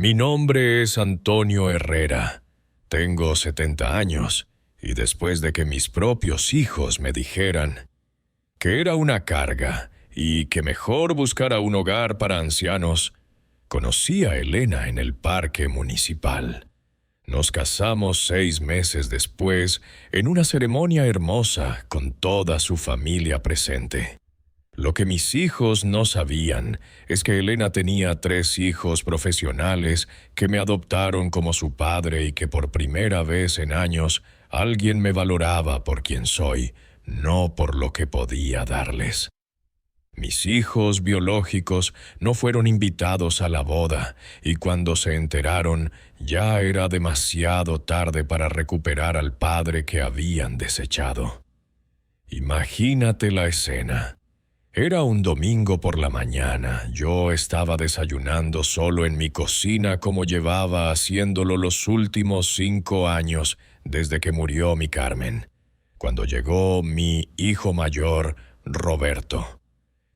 Mi nombre es Antonio Herrera. Tengo 70 años, y después de que mis propios hijos me dijeran que era una carga y que mejor buscara un hogar para ancianos, conocí a Elena en el parque municipal. Nos casamos 6 meses después en una ceremonia hermosa con toda su familia presente. Lo que mis hijos no sabían es que Elena tenía 3 hijos profesionales que me adoptaron como su padre y que por primera vez en años alguien me valoraba por quien soy, no por lo que podía darles. Mis hijos biológicos no fueron invitados a la boda y cuando se enteraron ya era demasiado tarde para recuperar al padre que habían desechado. Imagínate la escena. Era un domingo por la mañana. Yo estaba desayunando solo en mi cocina como llevaba haciéndolo los últimos 5 años desde que murió mi Carmen, cuando llegó mi hijo mayor, Roberto.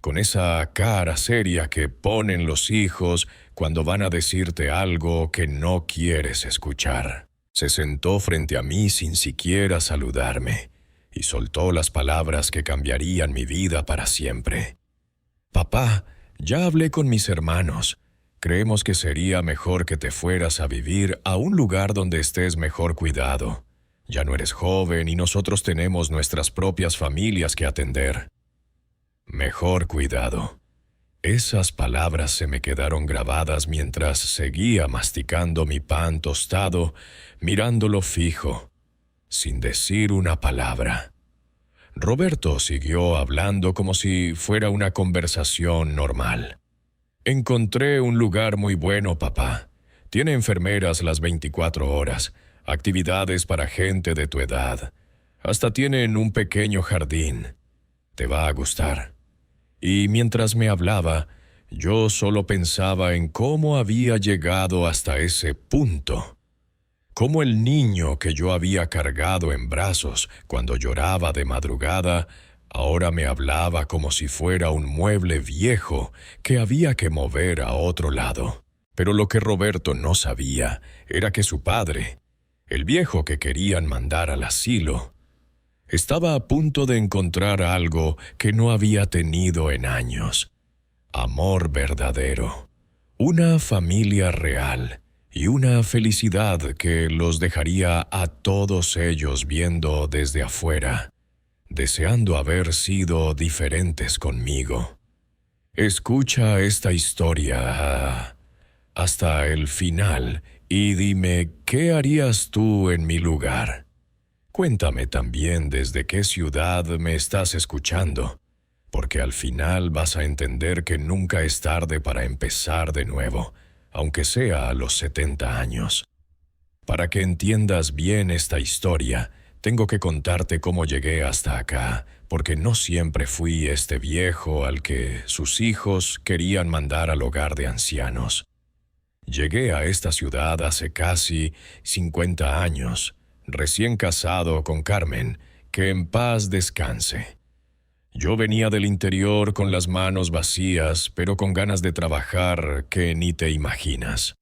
Con esa cara seria que ponen los hijos cuando van a decirte algo que no quieres escuchar. Se sentó frente a mí sin siquiera saludarme y soltó las palabras que cambiarían mi vida para siempre. «Papá, ya hablé con mis hermanos. Creemos que sería mejor que te fueras a vivir a un lugar donde estés mejor cuidado. Ya no eres joven y nosotros tenemos nuestras propias familias que atender». Mejor cuidado. Esas palabras se me quedaron grabadas mientras seguía masticando mi pan tostado, mirándolo fijo, sin decir una palabra. Roberto siguió hablando como si fuera una conversación normal. «Encontré un lugar muy bueno, papá. Tiene enfermeras las 24 horas, actividades para gente de tu edad. Hasta tienen un pequeño jardín. Te va a gustar». Y mientras me hablaba, yo solo pensaba en cómo había llegado hasta ese punto. Cómo el niño que yo había cargado en brazos cuando lloraba de madrugada, ahora me hablaba como si fuera un mueble viejo que había que mover a otro lado. Pero lo que Roberto no sabía era que su padre, el viejo que querían mandar al asilo, estaba a punto de encontrar algo que no había tenido en años. Amor verdadero, una familia real y una felicidad que los dejaría a todos ellos viendo desde afuera, deseando haber sido diferentes conmigo. Escucha esta historia hasta el final y dime qué harías tú en mi lugar. Cuéntame también desde qué ciudad me estás escuchando, porque al final vas a entender que nunca es tarde para empezar de nuevo, aunque sea a los 70 años. Para que entiendas bien esta historia, tengo que contarte cómo llegué hasta acá, porque no siempre fui este viejo al que sus hijos querían mandar al hogar de ancianos. Llegué a esta ciudad hace casi 50 años, recién casado con Carmen, que en paz descanse. Yo venía del interior con las manos vacías, pero con ganas de trabajar que ni te imaginas.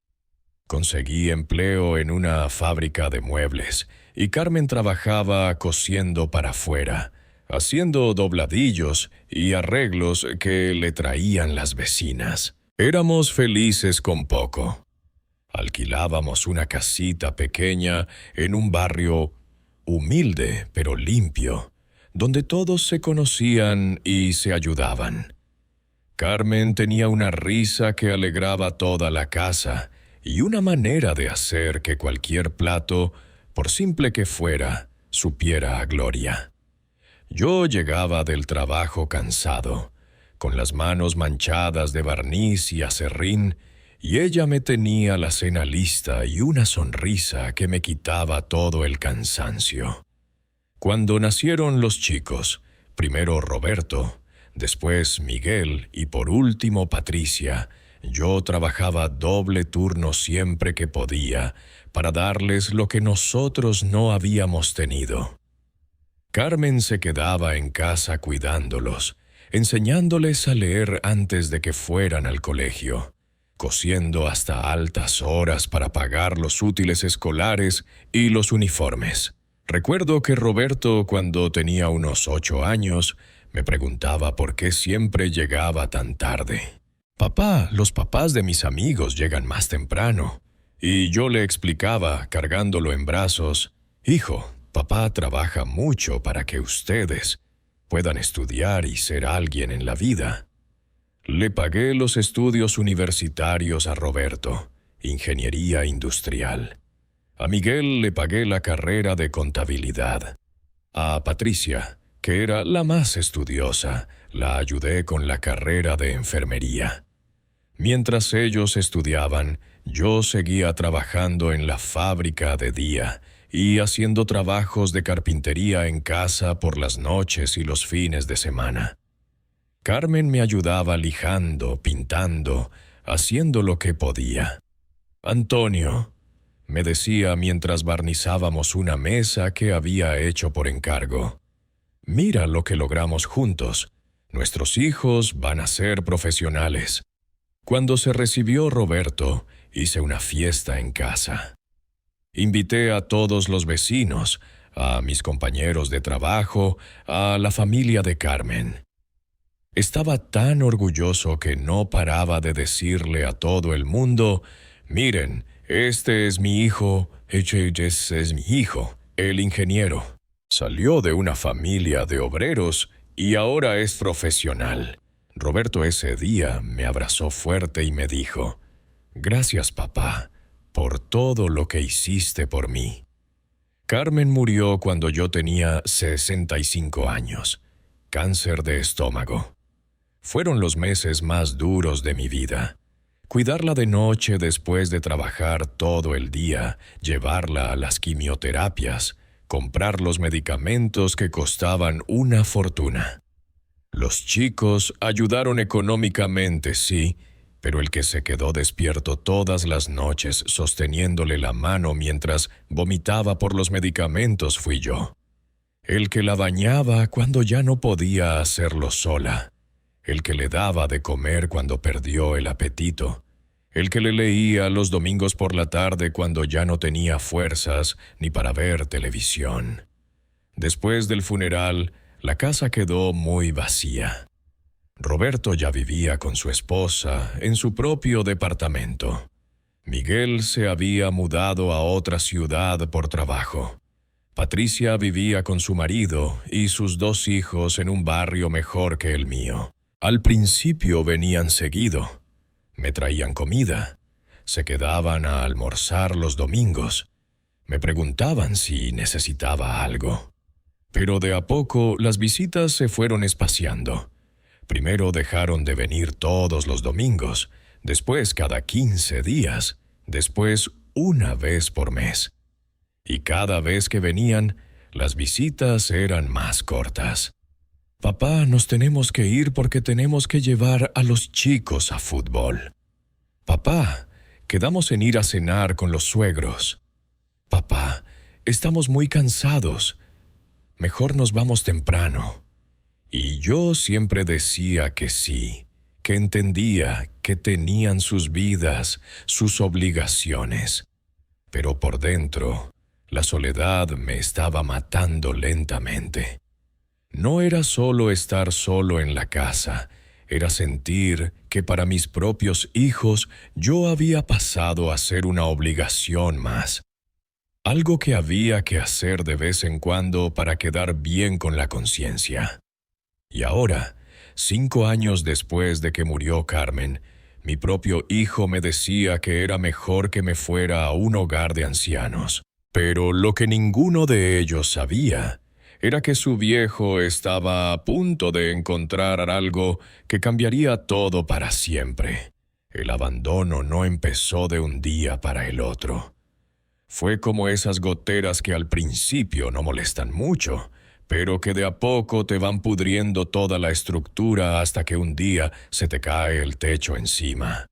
Conseguí empleo en una fábrica de muebles, y Carmen trabajaba cosiendo para afuera, haciendo dobladillos y arreglos que le traían las vecinas. Éramos felices con poco. Alquilábamos una casita pequeña en un barrio humilde pero limpio, donde todos se conocían y se ayudaban. Carmen tenía una risa que alegraba toda la casa y una manera de hacer que cualquier plato, por simple que fuera, supiera a gloria. Yo llegaba del trabajo cansado, con las manos manchadas de barniz y aserrín, y ella me tenía la cena lista y una sonrisa que me quitaba todo el cansancio. Cuando nacieron los chicos, primero Roberto, después Miguel y por último Patricia, yo trabajaba doble turno siempre que podía para darles lo que nosotros no habíamos tenido. Carmen se quedaba en casa cuidándolos, enseñándoles a leer antes de que fueran al colegio, cosiendo hasta altas horas para pagar los útiles escolares y los uniformes. Recuerdo que Roberto, cuando tenía unos 8 años, me preguntaba por qué siempre llegaba tan tarde. «Papá, los papás de mis amigos llegan más temprano». Y yo le explicaba, cargándolo en brazos, «Hijo, papá trabaja mucho para que ustedes puedan estudiar y ser alguien en la vida». Le pagué los estudios universitarios a Roberto, ingeniería industrial. A Miguel le pagué la carrera de contabilidad. A Patricia, que era la más estudiosa, la ayudé con la carrera de enfermería. Mientras ellos estudiaban, yo seguía trabajando en la fábrica de día y haciendo trabajos de carpintería en casa por las noches y los fines de semana. Carmen me ayudaba lijando, pintando, haciendo lo que podía. «Antonio», me decía mientras barnizábamos una mesa que había hecho por encargo, «mira lo que logramos juntos. Nuestros hijos van a ser profesionales». Cuando se recibió Roberto, hice una fiesta en casa. Invité a todos los vecinos, a mis compañeros de trabajo, a la familia de Carmen. Estaba tan orgulloso que no paraba de decirle a todo el mundo, «Miren, este es mi hijo, ese es mi hijo, el ingeniero. Salió de una familia de obreros y ahora es profesional». Roberto ese día me abrazó fuerte y me dijo, «Gracias, papá, por todo lo que hiciste por mí». Carmen murió cuando yo tenía 65 años, cáncer de estómago. Fueron los meses más duros de mi vida. Cuidarla de noche después de trabajar todo el día, llevarla a las quimioterapias, comprar los medicamentos que costaban una fortuna. Los chicos ayudaron económicamente, sí, pero el que se quedó despierto todas las noches sosteniéndole la mano mientras vomitaba por los medicamentos fui yo. El que la bañaba cuando ya no podía hacerlo sola. El que le daba de comer cuando perdió el apetito. El que le leía los domingos por la tarde cuando ya no tenía fuerzas ni para ver televisión. Después del funeral, la casa quedó muy vacía. Roberto ya vivía con su esposa en su propio departamento. Miguel se había mudado a otra ciudad por trabajo. Patricia vivía con su marido y sus 2 hijos en un barrio mejor que el mío. Al principio venían seguido. Me traían comida. Se quedaban a almorzar los domingos. Me preguntaban si necesitaba algo. Pero de a poco las visitas se fueron espaciando. Primero dejaron de venir todos los domingos, después cada 15 días, después una vez por mes. Y cada vez que venían, las visitas eran más cortas. «Papá, nos tenemos que ir porque tenemos que llevar a los chicos a fútbol». «Papá, quedamos en ir a cenar con los suegros». «Papá, estamos muy cansados. Mejor nos vamos temprano». Y yo siempre decía que sí, que entendía que tenían sus vidas, sus obligaciones. Pero por dentro, la soledad me estaba matando lentamente. No era solo estar solo en la casa, era sentir que para mis propios hijos yo había pasado a ser una obligación más. Algo que había que hacer de vez en cuando para quedar bien con la conciencia. Y ahora, 5 años después de que murió Carmen, mi propio hijo me decía que era mejor que me fuera a un hogar de ancianos. Pero lo que ninguno de ellos sabía era que su viejo estaba a punto de encontrar algo que cambiaría todo para siempre. El abandono no empezó de un día para el otro. Fue como esas goteras que al principio no molestan mucho, pero que de a poco te van pudriendo toda la estructura hasta que un día se te cae el techo encima.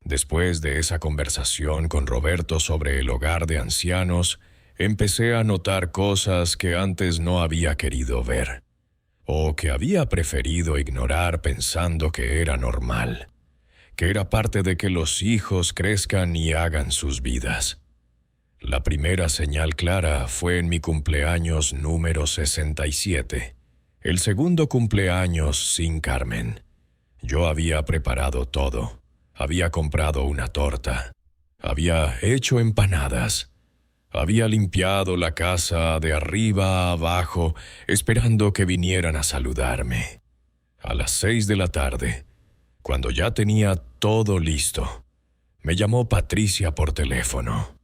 Después de esa conversación con Roberto sobre el hogar de ancianos, empecé a notar cosas que antes no había querido ver, o que había preferido ignorar pensando que era normal. que era parte de que los hijos crezcan y hagan sus vidas. La primera señal clara fue en mi cumpleaños número 67, el segundo cumpleaños sin Carmen. Yo había preparado todo. Había comprado una torta. Había hecho empanadas. Había limpiado la casa de arriba a abajo, esperando que vinieran a saludarme. A las 6 de la tarde, cuando ya tenía todo listo, me llamó Patricia por teléfono.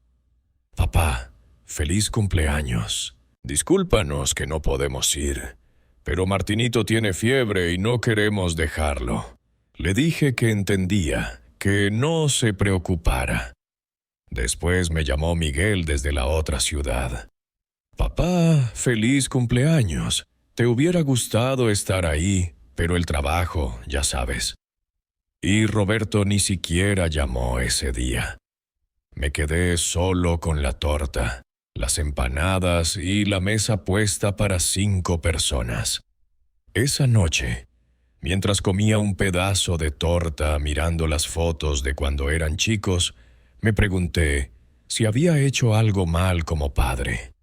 «Papá, feliz cumpleaños. Discúlpanos que no podemos ir, pero Martinito tiene fiebre y no queremos dejarlo». Le dije que entendía, que no se preocupara. Después me llamó Miguel desde la otra ciudad. «Papá, feliz cumpleaños. Te hubiera gustado estar ahí, pero el trabajo, ya sabes». Y Roberto ni siquiera llamó ese día. Me quedé solo con la torta, las empanadas y la mesa puesta para 5 personas. Esa noche, mientras comía un pedazo de torta mirando las fotos de cuando eran chicos, me pregunté si había hecho algo mal como padre.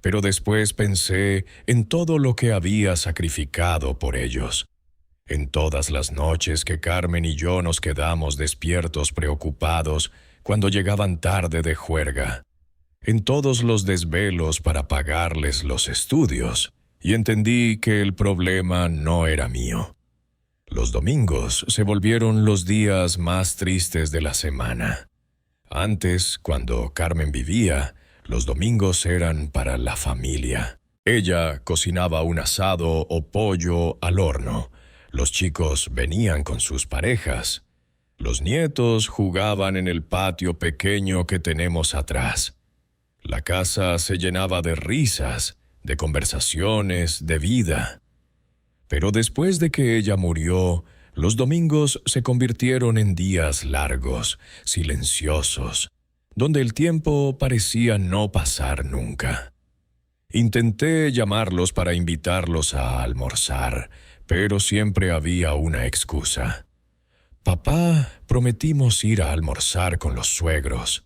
Pero después pensé en todo lo que había sacrificado por ellos. En todas las noches que Carmen y yo nos quedamos despiertos preocupados cuando llegaban tarde de juerga. En todos los desvelos para pagarles los estudios. Y entendí que el problema no era mío. Los domingos se volvieron los días más tristes de la semana. Antes, cuando Carmen vivía, los domingos eran para la familia. Ella cocinaba un asado o pollo al horno. Los chicos venían con sus parejas. Los nietos jugaban en el patio pequeño que tenemos atrás. La casa se llenaba de risas, de conversaciones, de vida. Pero después de que ella murió, los domingos se convirtieron en días largos, silenciosos, donde el tiempo parecía no pasar nunca. Intenté llamarlos para invitarlos a almorzar, pero siempre había una excusa. «Papá, prometimos ir a almorzar con los suegros».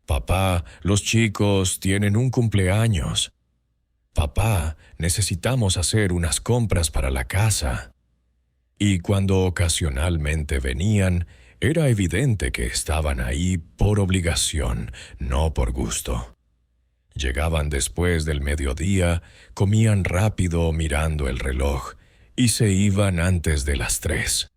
«Papá, los chicos tienen un cumpleaños». «Papá, necesitamos hacer unas compras para la casa». Y cuando ocasionalmente venían, era evidente que estaban ahí por obligación, no por gusto. Llegaban después del mediodía, comían rápido mirando el reloj, y se iban antes de las 3.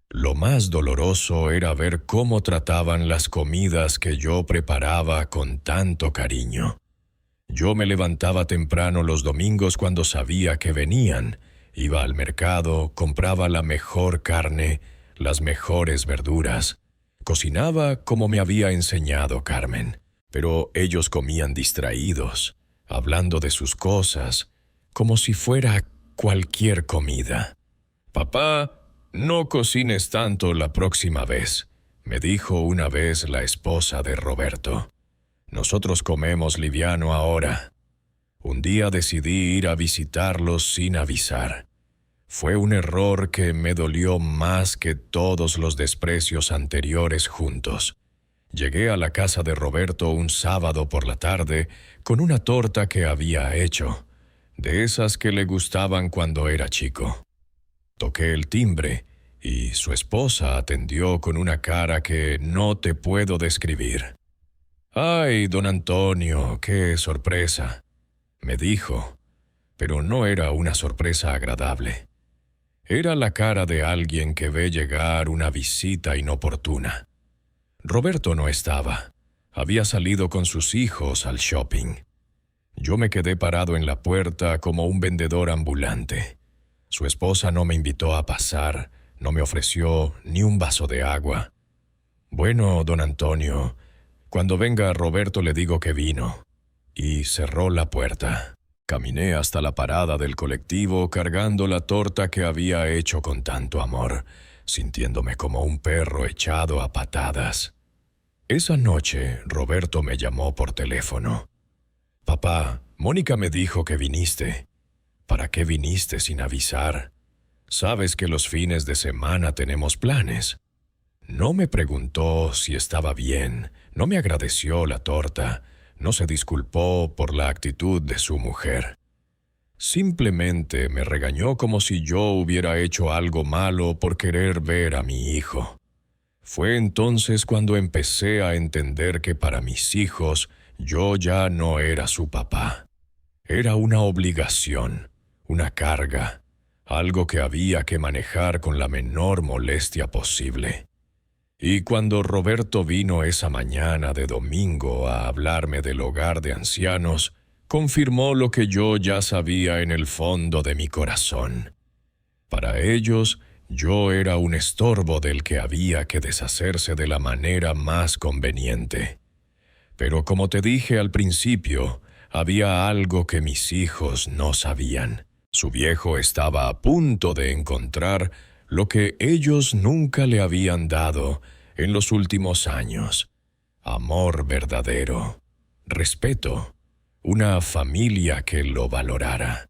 Lo más doloroso era ver cómo trataban las comidas que yo preparaba con tanto cariño. Yo me levantaba temprano los domingos cuando sabía que venían, iba al mercado, compraba la mejor carne, las mejores verduras. Cocinaba como me había enseñado Carmen, pero ellos comían distraídos, hablando de sus cosas, como si fuera cualquier comida. «Papá, no cocines tanto la próxima vez», me dijo una vez la esposa de Roberto. «Nosotros comemos liviano ahora». Un día decidí ir a visitarlos sin avisar. Fue un error que me dolió más que todos los desprecios anteriores juntos. Llegué a la casa de Roberto un sábado por la tarde con una torta que había hecho, de esas que le gustaban cuando era chico. Toqué el timbre y su esposa atendió con una cara que no te puedo describir. «Ay, don Antonio, qué sorpresa», me dijo, pero no era una sorpresa agradable. Era la cara de alguien que ve llegar una visita inoportuna. Roberto no estaba. Había salido con sus hijos al shopping. Yo me quedé parado en la puerta como un vendedor ambulante. Su esposa no me invitó a pasar, no me ofreció ni un vaso de agua. «Bueno, don Antonio, cuando venga Roberto le digo que vino». Y cerró la puerta. Caminé hasta la parada del colectivo cargando la torta que había hecho con tanto amor, sintiéndome como un perro echado a patadas. Esa noche, Roberto me llamó por teléfono. «Papá, Mónica me dijo que viniste. ¿Para qué viniste sin avisar? Sabes que los fines de semana tenemos planes». No me preguntó si estaba bien, no me agradeció la torta, no se disculpó por la actitud de su mujer. Simplemente me regañó como si yo hubiera hecho algo malo por querer ver a mi hijo. Fue entonces cuando empecé a entender que para mis hijos yo ya no era su papá. Era una obligación, una carga, algo que había que manejar con la menor molestia posible. Y cuando Roberto vino esa mañana de domingo a hablarme del hogar de ancianos, confirmó lo que yo ya sabía en el fondo de mi corazón. Para ellos, yo era un estorbo del que había que deshacerse de la manera más conveniente. Pero como te dije al principio, había algo que mis hijos no sabían. Su viejo estaba a punto de encontrar lo que ellos nunca le habían dado en los últimos años: amor verdadero, respeto, una familia que lo valorara.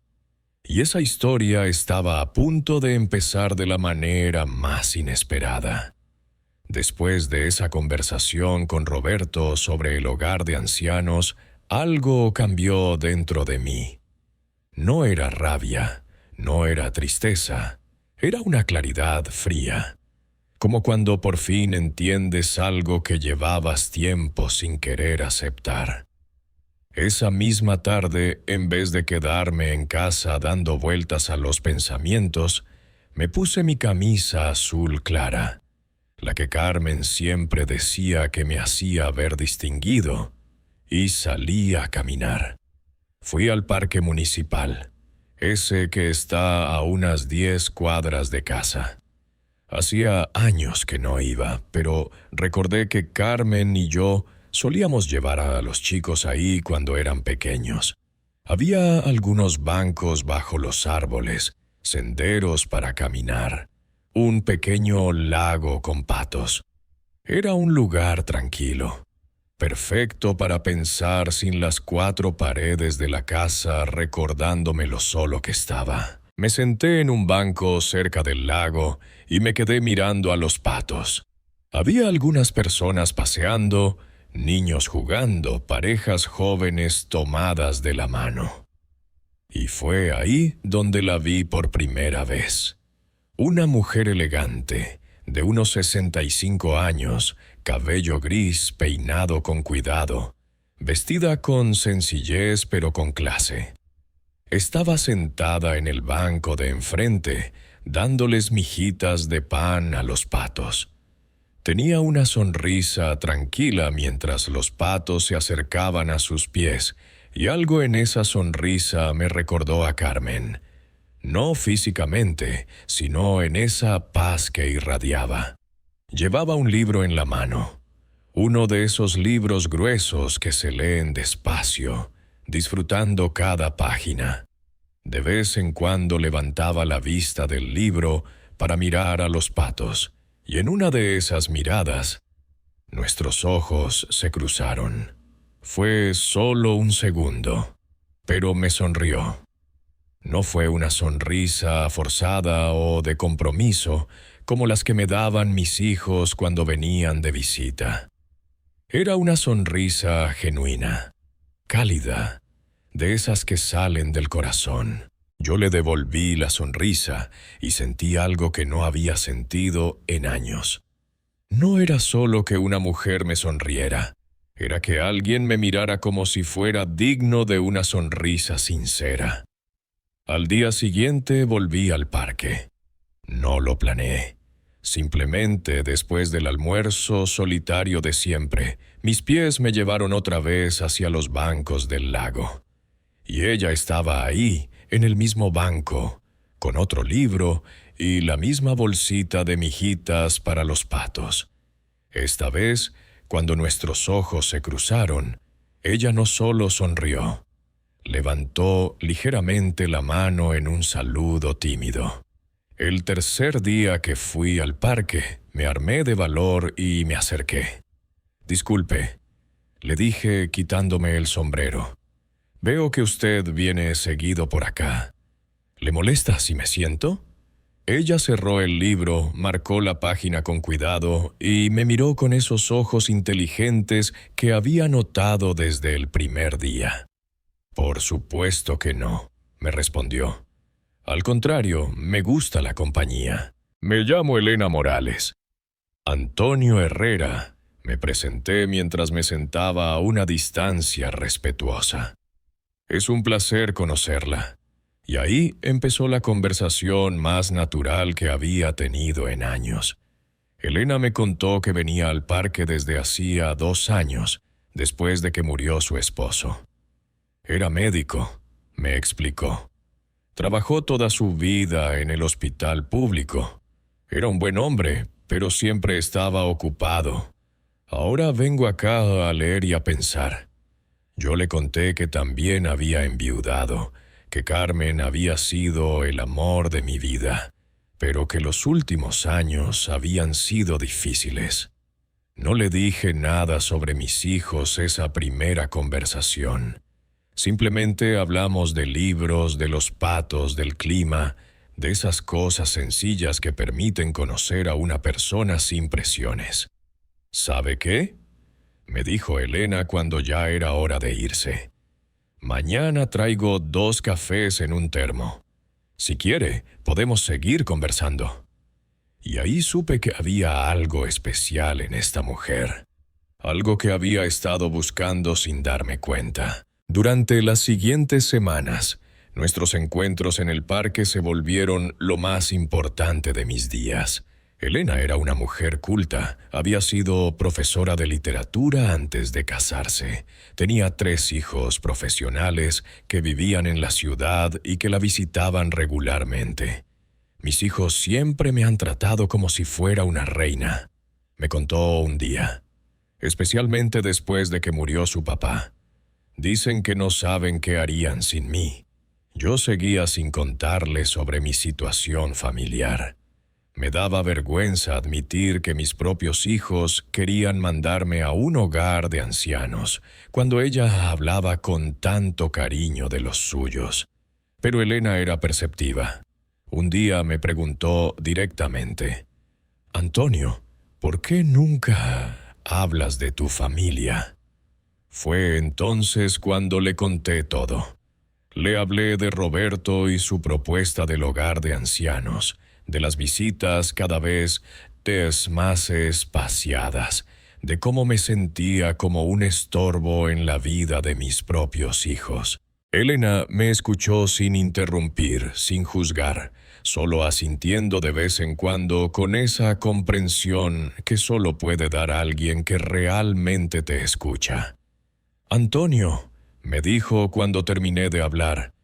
Y esa historia estaba a punto de empezar de la manera más inesperada. Después de esa conversación con Roberto sobre el hogar de ancianos, algo cambió dentro de mí. No era rabia, no era tristeza, era una claridad fría, como cuando por fin entiendes algo que llevabas tiempo sin querer aceptar. Esa misma tarde, en vez de quedarme en casa dando vueltas a los pensamientos, me puse mi camisa azul clara, la que Carmen siempre decía que me hacía ver distinguido, y salí a caminar. Fui al parque municipal, ese que está a unas 10 cuadras de casa. Hacía años que no iba, pero recordé que Carmen y yo solíamos llevar a los chicos ahí cuando eran pequeños. Había algunos bancos bajo los árboles, senderos para caminar, un pequeño lago con patos. Era un lugar tranquilo, perfecto para pensar sin las 4 paredes de la casa recordándome lo solo que estaba. Me senté en un banco cerca del lago y me quedé mirando a los patos. Había algunas personas paseando, niños jugando, parejas jóvenes tomadas de la mano. Y fue ahí donde la vi por primera vez. Una mujer elegante, de unos 65 años, cabello gris, peinado con cuidado, vestida con sencillez pero con clase. Estaba sentada en el banco de enfrente, dándoles mijitas de pan a los patos. Tenía una sonrisa tranquila mientras los patos se acercaban a sus pies, y algo en esa sonrisa me recordó a Carmen. No físicamente, sino en esa paz que irradiaba. Llevaba un libro en la mano, uno de esos libros gruesos que se leen despacio, disfrutando cada página. De vez en cuando levantaba la vista del libro para mirar a los patos, y en una de esas miradas, nuestros ojos se cruzaron. Fue solo un segundo, pero me sonrió. No fue una sonrisa forzada o de compromiso, como las que me daban mis hijos cuando venían de visita. Era una sonrisa genuina, cálida, de esas que salen del corazón. Yo le devolví la sonrisa y sentí algo que no había sentido en años. No era solo que una mujer me sonriera, era que alguien me mirara como si fuera digno de una sonrisa sincera. Al día siguiente volví al parque. No lo planeé. Simplemente, después del almuerzo solitario de siempre, mis pies me llevaron otra vez hacia los bancos del lago. Y ella estaba ahí, en el mismo banco, con otro libro y la misma bolsita de mijitas para los patos. Esta vez, cuando nuestros ojos se cruzaron, ella no solo sonrió, levantó ligeramente la mano en un saludo tímido. El tercer día que fui al parque, me armé de valor y me acerqué. «Disculpe», le dije quitándome el sombrero. «Veo que usted viene seguido por acá. ¿Le molesta si me siento?» Ella cerró el libro, marcó la página con cuidado y me miró con esos ojos inteligentes que había notado desde el primer día. «Por supuesto que no», me respondió. «Al contrario, me gusta la compañía. Me llamo Elena Morales». «Antonio Herrera», me presenté mientras me sentaba a una distancia respetuosa. «Es un placer conocerla». Y ahí empezó la conversación más natural que había tenido en años. Elena me contó que venía al parque desde hacía 2 años, después de que murió su esposo. Era médico, me explicó. Trabajó toda su vida en el hospital público. Era un buen hombre, pero siempre estaba ocupado. Ahora vengo acá a leer y a pensar. Yo le conté que también había enviudado, que Carmen había sido el amor de mi vida, pero que los últimos años habían sido difíciles. No le dije nada sobre mis hijos esa primera conversación. Simplemente hablamos de libros, de los patos, del clima, de esas cosas sencillas que permiten conocer a una persona sin presiones. «¿Sabe qué?», me dijo Elena cuando ya era hora de irse. «Mañana traigo 2 cafés en un termo. Si quiere, podemos seguir conversando». Y ahí supe que había algo especial en esta mujer. Algo que había estado buscando sin darme cuenta. Durante las siguientes semanas, nuestros encuentros en el parque se volvieron lo más importante de mis días. Elena era una mujer culta, había sido profesora de literatura antes de casarse. Tenía 3 hijos profesionales que vivían en la ciudad y que la visitaban regularmente. «Mis hijos siempre me han tratado como si fuera una reina», me contó un día, especialmente después de que murió su papá. «Dicen que no saben qué harían sin mí». Yo seguía sin contarles sobre mi situación familiar. Me daba vergüenza admitir que mis propios hijos querían mandarme a un hogar de ancianos, cuando ella hablaba con tanto cariño de los suyos. Pero Elena era perceptiva. Un día me preguntó directamente: «Antonio, ¿por qué nunca hablas de tu familia?». Fue entonces cuando le conté todo. Le hablé de Roberto y su propuesta del hogar de ancianos, de las visitas cada vez más espaciadas, de cómo me sentía como un estorbo en la vida de mis propios hijos. Elena me escuchó sin interrumpir, sin juzgar, solo asintiendo de vez en cuando con esa comprensión que solo puede dar alguien que realmente te escucha. «Antonio», me dijo cuando terminé de hablar,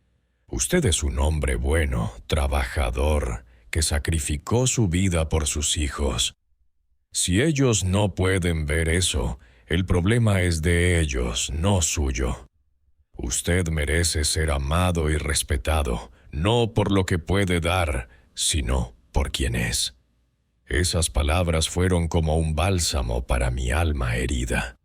«usted es un hombre bueno, trabajador, que sacrificó su vida por sus hijos. Si ellos no pueden ver eso, el problema es de ellos, no suyo. Usted merece ser amado y respetado, no por lo que puede dar, sino por quien es». Esas palabras fueron como un bálsamo para mi alma herida.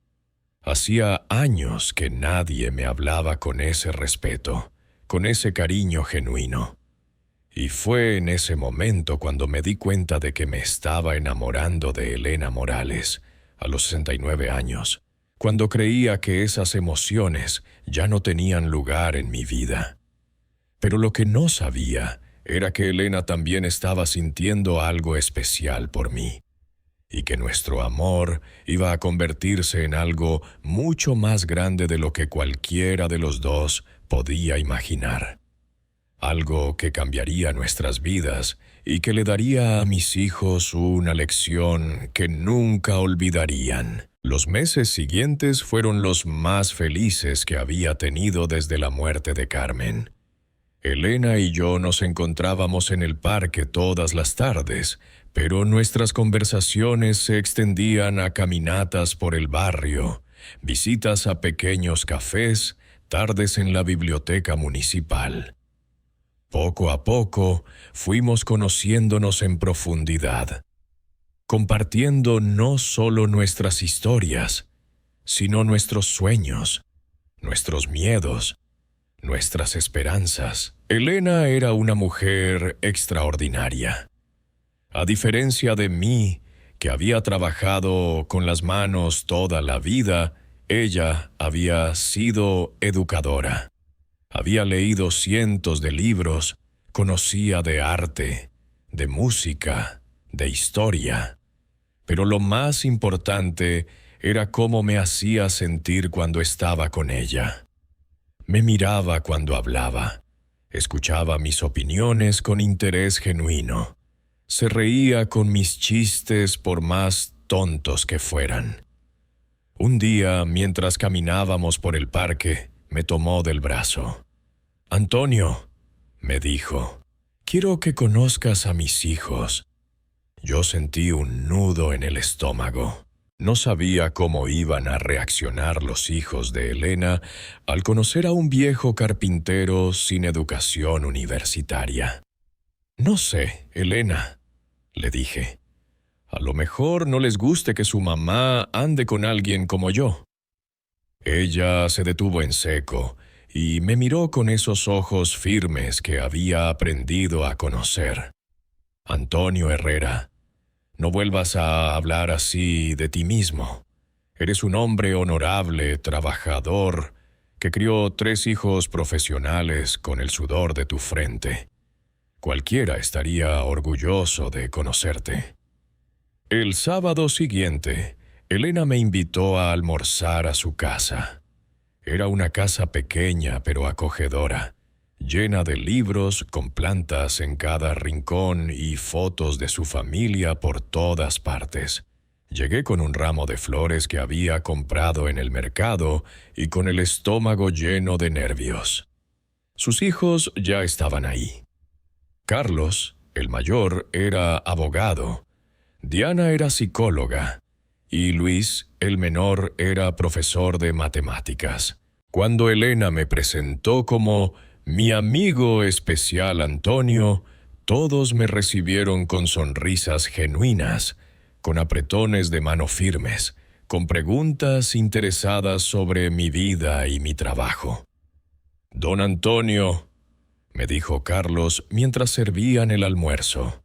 Hacía años que nadie me hablaba con ese respeto, con ese cariño genuino. Y fue en ese momento cuando me di cuenta de que me estaba enamorando de Elena Morales, a los 69 años, cuando creía que esas emociones ya no tenían lugar en mi vida. Pero lo que no sabía era que Elena también estaba sintiendo algo especial por mí, y que nuestro amor iba a convertirse en algo mucho más grande de lo que cualquiera de los dos podía imaginar. Algo que cambiaría nuestras vidas y que le daría a mis hijos una lección que nunca olvidarían. Los meses siguientes fueron los más felices que había tenido desde la muerte de Carmen. Elena y yo nos encontrábamos en el parque todas las tardes, pero nuestras conversaciones se extendían a caminatas por el barrio, visitas a pequeños cafés, tardes en la biblioteca municipal. Poco a poco fuimos conociéndonos en profundidad, compartiendo no solo nuestras historias, sino nuestros sueños, nuestros miedos, nuestras esperanzas. Elena era una mujer extraordinaria. A diferencia de mí, que había trabajado con las manos toda la vida, ella había sido educadora. Había leído cientos de libros, conocía de arte, de música, de historia. Pero lo más importante era cómo me hacía sentir cuando estaba con ella. Me miraba cuando hablaba, escuchaba mis opiniones con interés genuino. Se reía con mis chistes por más tontos que fueran. Un día, mientras caminábamos por el parque, me tomó del brazo. «Antonio», me dijo, «quiero que conozcas a mis hijos». Yo sentí un nudo en el estómago. No sabía cómo iban a reaccionar los hijos de Elena al conocer a un viejo carpintero sin educación universitaria. «No sé, Elena», le dije. «A lo mejor no les guste que su mamá ande con alguien como yo». Ella se detuvo en seco y me miró con esos ojos firmes que había aprendido a conocer. «Antonio Herrera, no vuelvas a hablar así de ti mismo. Eres un hombre honorable, trabajador, que crió 3 hijos profesionales con el sudor de tu frente. Cualquiera estaría orgulloso de conocerte». El sábado siguiente, Elena me invitó a almorzar a su casa. Era una casa pequeña pero acogedora, llena de libros, con plantas en cada rincón y fotos de su familia por todas partes. Llegué con un ramo de flores que había comprado en el mercado y con el estómago lleno de nervios. Sus hijos ya estaban ahí. Carlos, el mayor, era abogado. Diana era psicóloga. Y Luis, el menor, era profesor de matemáticas. Cuando Elena me presentó como mi amigo especial Antonio, todos me recibieron con sonrisas genuinas, con apretones de mano firmes, con preguntas interesadas sobre mi vida y mi trabajo. «Don Antonio», me dijo Carlos mientras servían el almuerzo,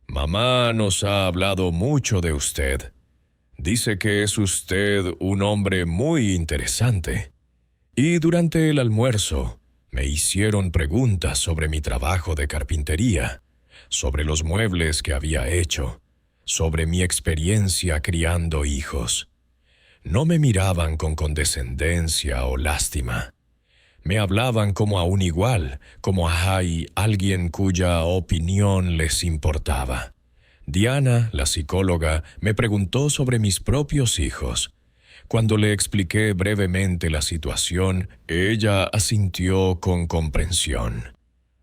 «mamá nos ha hablado mucho de usted. Dice que es usted un hombre muy interesante». Y durante el almuerzo me hicieron preguntas sobre mi trabajo de carpintería, sobre los muebles que había hecho, sobre mi experiencia criando hijos. No me miraban con condescendencia o lástima. Me hablaban como a un igual, como a alguien cuya opinión les importaba. Diana, la psicóloga, me preguntó sobre mis propios hijos. Cuando le expliqué brevemente la situación, ella asintió con comprensión.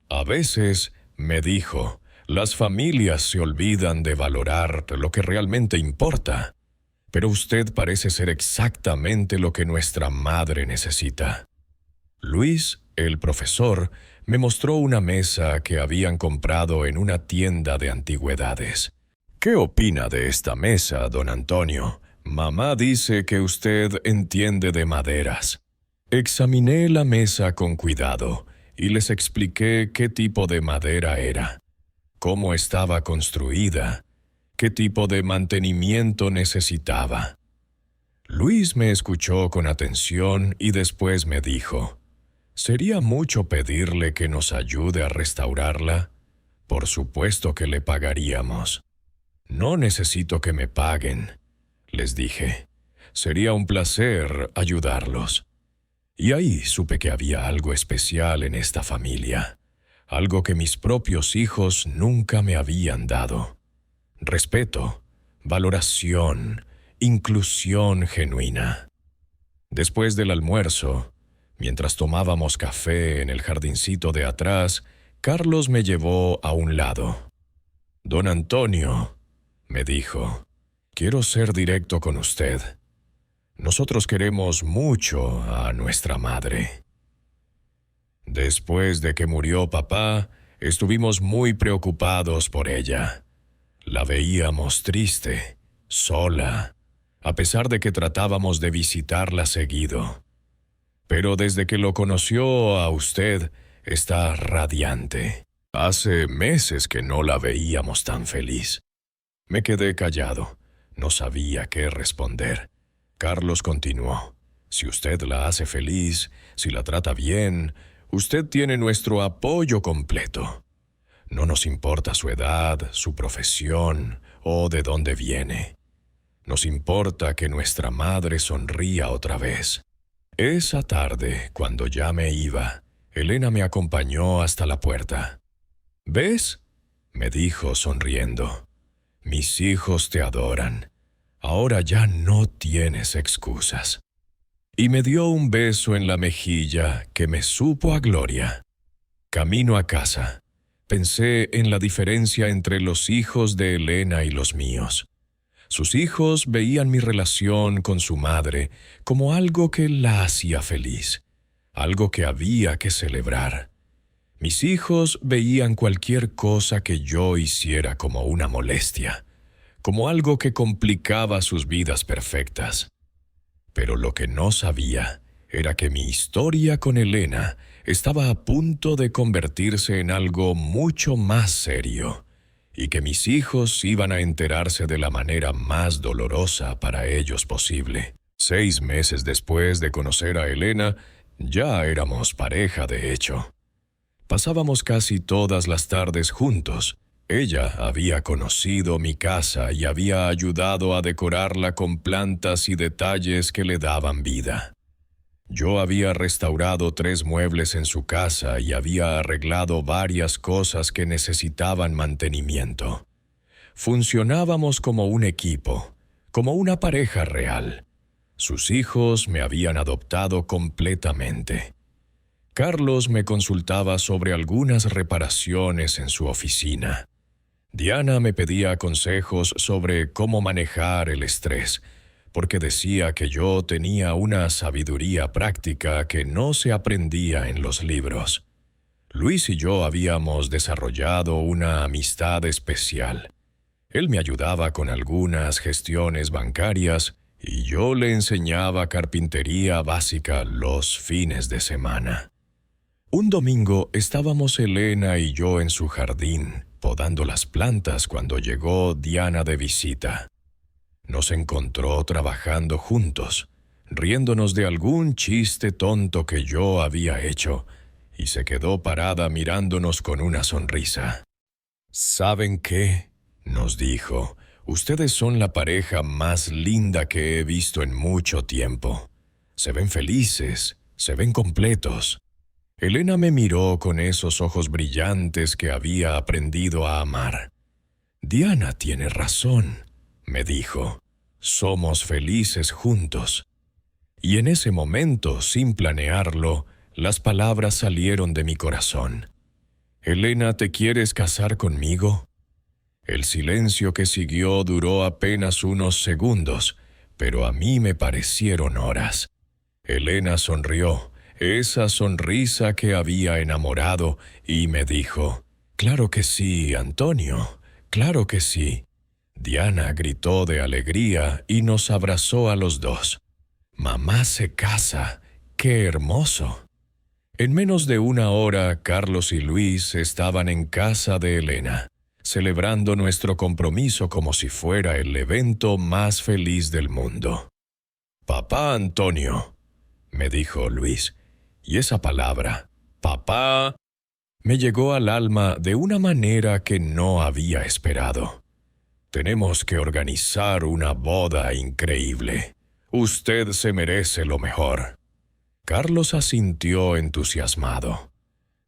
«A veces», me dijo, «las familias se olvidan de valorar lo que realmente importa. Pero usted parece ser exactamente lo que nuestra madre necesita». Luis, el profesor, me mostró una mesa que habían comprado en una tienda de antigüedades. «¿Qué opina de esta mesa, don Antonio? Mamá dice que usted entiende de maderas». Examiné la mesa con cuidado y les expliqué qué tipo de madera era, cómo estaba construida, qué tipo de mantenimiento necesitaba. Luis me escuchó con atención y después me dijo, «¿Sería mucho pedirle que nos ayude a restaurarla? Por supuesto que le pagaríamos». «No necesito que me paguen», les dije. «Sería un placer ayudarlos». Y ahí supe que había algo especial en esta familia, algo que mis propios hijos nunca me habían dado. Respeto, valoración, inclusión genuina. Después del almuerzo, mientras tomábamos café en el jardincito de atrás, Carlos me llevó a un lado. «Don Antonio», me dijo, «quiero ser directo con usted. Nosotros queremos mucho a nuestra madre. Después de que murió papá, estuvimos muy preocupados por ella. La veíamos triste, sola, a pesar de que tratábamos de visitarla seguido. Pero desde que lo conoció a usted, está radiante. Hace meses que no la veíamos tan feliz. Me quedé callado. No sabía qué responder. Carlos continuó. Si usted la hace feliz, si la trata bien, usted tiene nuestro apoyo completo. No nos importa su edad, su profesión o de dónde viene. Nos importa que nuestra madre sonría otra vez. Esa tarde, cuando ya me iba, Elena me acompañó hasta la puerta. ¿Ves?, me dijo sonriendo. Mis hijos te adoran. Ahora ya no tienes excusas. Y me dio un beso en la mejilla que me supo a gloria. Camino a casa, pensé en la diferencia entre los hijos de Elena y los míos. Sus hijos veían mi relación con su madre como algo que la hacía feliz, algo que había que celebrar. Mis hijos veían cualquier cosa que yo hiciera como una molestia, como algo que complicaba sus vidas perfectas. Pero lo que no sabía era que mi historia con Elena estaba a punto de convertirse en algo mucho más serio, y que mis hijos iban a enterarse de la manera más dolorosa para ellos posible. 6 meses después de conocer a Elena, ya éramos pareja de hecho. Pasábamos casi todas las tardes juntos. Ella había conocido mi casa y había ayudado a decorarla con plantas y detalles que le daban vida. Yo había restaurado 3 muebles en su casa y había arreglado varias cosas que necesitaban mantenimiento. Funcionábamos como un equipo, como una pareja real. Sus hijos me habían adoptado completamente. Carlos me consultaba sobre algunas reparaciones en su oficina. Diana me pedía consejos sobre cómo manejar el estrés, porque decía que yo tenía una sabiduría práctica que no se aprendía en los libros. Luis y yo habíamos desarrollado una amistad especial. Él me ayudaba con algunas gestiones bancarias y yo le enseñaba carpintería básica los fines de semana. Un domingo estábamos Elena y yo en su jardín, podando las plantas cuando llegó Diana de visita. Nos encontró trabajando juntos, riéndonos de algún chiste tonto que yo había hecho, y se quedó parada mirándonos con una sonrisa. ¿Saben qué?, nos dijo. Ustedes son la pareja más linda que he visto en mucho tiempo. Se ven felices, se ven completos. Elena me miró con esos ojos brillantes que había aprendido a amar. Diana tiene razón, me dijo. Somos felices juntos. Y en ese momento, sin planearlo, las palabras salieron de mi corazón. Elena, ¿te quieres casar conmigo? El silencio que siguió duró apenas unos segundos, pero a mí me parecieron horas. Elena sonrió, esa sonrisa que había enamorado, y me dijo, «Claro que sí, Antonio, claro que sí». Diana gritó de alegría y nos abrazó a los dos. «Mamá se casa, qué hermoso». En menos de una hora, Carlos y Luis estaban en casa de Elena, celebrando nuestro compromiso como si fuera el evento más feliz del mundo. «Papá Antonio», me dijo Luis, y esa palabra, papá, me llegó al alma de una manera que no había esperado. Tenemos que organizar una boda increíble. Usted se merece lo mejor. Carlos asintió entusiasmado.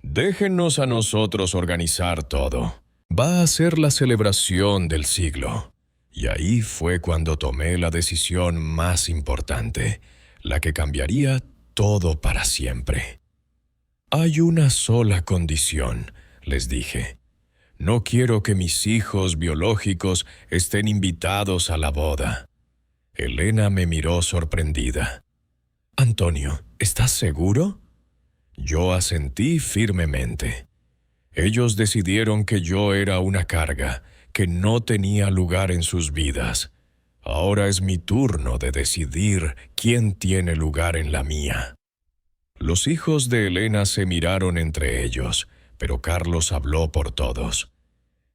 Déjenos a nosotros organizar todo. Va a ser la celebración del siglo. Y ahí fue cuando tomé la decisión más importante, la que cambiaría todo para siempre. Hay una sola condición, les dije. No quiero que mis hijos biológicos estén invitados a la boda. Elena me miró sorprendida. Antonio, ¿estás seguro? Yo asentí firmemente. Ellos decidieron que yo era una carga, que no tenía lugar en sus vidas. Ahora es mi turno de decidir quién tiene lugar en la mía. Los hijos de Elena se miraron entre ellos, pero Carlos habló por todos.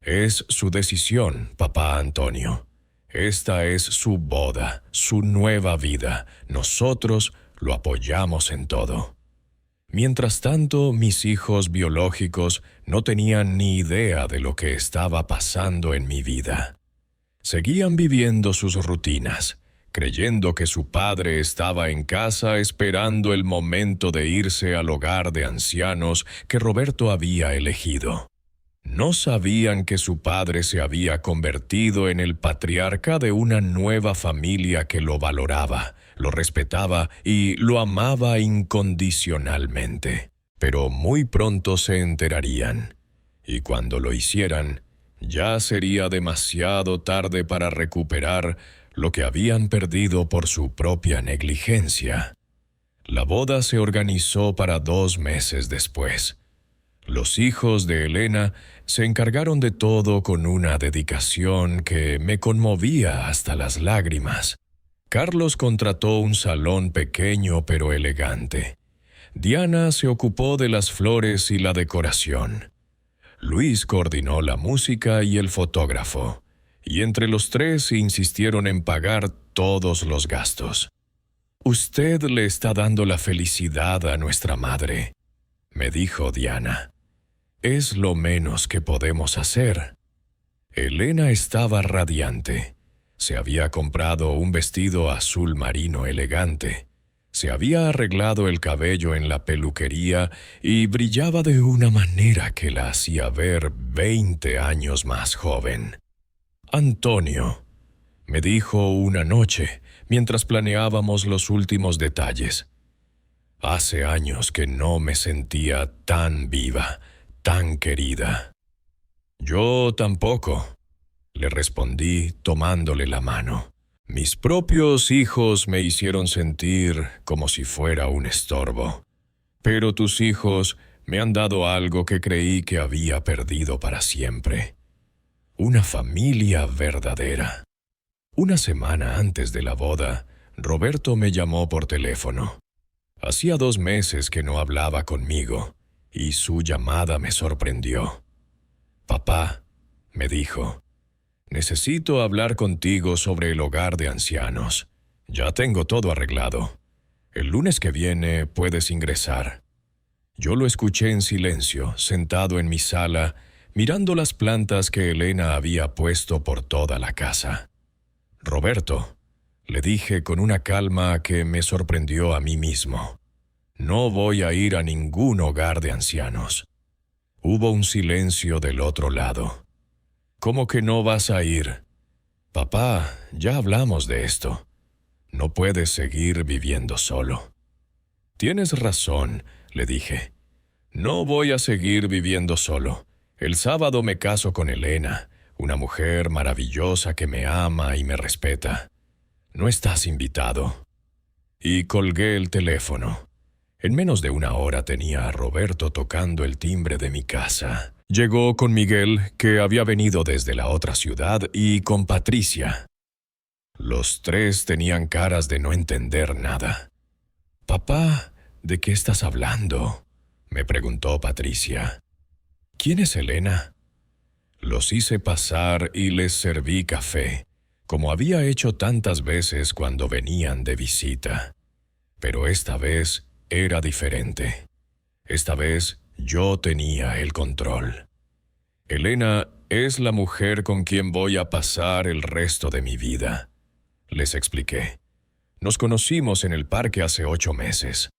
Es su decisión, papá Antonio. Esta es su boda, su nueva vida. Nosotros lo apoyamos en todo. Mientras tanto, mis hijos biológicos no tenían ni idea de lo que estaba pasando en mi vida. Seguían viviendo sus rutinas, creyendo que su padre estaba en casa esperando el momento de irse al hogar de ancianos que Roberto había elegido. No sabían que su padre se había convertido en el patriarca de una nueva familia que lo valoraba, lo respetaba y lo amaba incondicionalmente. Pero muy pronto se enterarían, y cuando lo hicieran, ya sería demasiado tarde para recuperar lo que habían perdido por su propia negligencia. La boda se organizó para 2 meses después. Los hijos de Elena se encargaron de todo con una dedicación que me conmovía hasta las lágrimas. Carlos contrató un salón pequeño pero elegante. Diana se ocupó de las flores y la decoración. Luis coordinó la música y el fotógrafo, y entre los tres insistieron en pagar todos los gastos. «Usted le está dando la felicidad a nuestra madre», me dijo Diana. «Es lo menos que podemos hacer». Elena estaba radiante. Se había comprado un vestido azul marino elegante. Se había arreglado el cabello en la peluquería y brillaba de una manera que la hacía ver 20 años más joven. «Antonio», me dijo una noche, mientras planeábamos los últimos detalles. «Hace años que no me sentía tan viva, tan querida». «Yo tampoco», le respondí tomándole la mano. Mis propios hijos me hicieron sentir como si fuera un estorbo. Pero tus hijos me han dado algo que creí que había perdido para siempre. Una familia verdadera. Una semana antes de la boda, Roberto me llamó por teléfono. Hacía 2 meses que no hablaba conmigo, y su llamada me sorprendió. «Papá», me dijo, «necesito hablar contigo sobre el hogar de ancianos. Ya tengo todo arreglado. El lunes que viene puedes ingresar». Yo lo escuché en silencio, sentado en mi sala, mirando las plantas que Elena había puesto por toda la casa. «Roberto», le dije con una calma que me sorprendió a mí mismo, «no voy a ir a ningún hogar de ancianos». Hubo un silencio del otro lado. «¿Cómo que no vas a ir?» «Papá, ya hablamos de esto. No puedes seguir viviendo solo». «Tienes razón», le dije. «No voy a seguir viviendo solo. El sábado me caso con Elena, una mujer maravillosa que me ama y me respeta. No estás invitado». Y colgué el teléfono. En menos de 1 hora tenía a Roberto tocando el timbre de mi casa. Llegó con Miguel, que había venido desde la otra ciudad, y con Patricia. Los 3 tenían caras de no entender nada. «Papá, ¿de qué estás hablando?», me preguntó Patricia. «¿Quién es Elena?». Los hice pasar y les serví café, como había hecho tantas veces cuando venían de visita. Pero esta vez era diferente. Esta vez yo tenía el control. «Elena es la mujer con quien voy a pasar el resto de mi vida», les expliqué. «Nos conocimos en el parque hace 8 meses.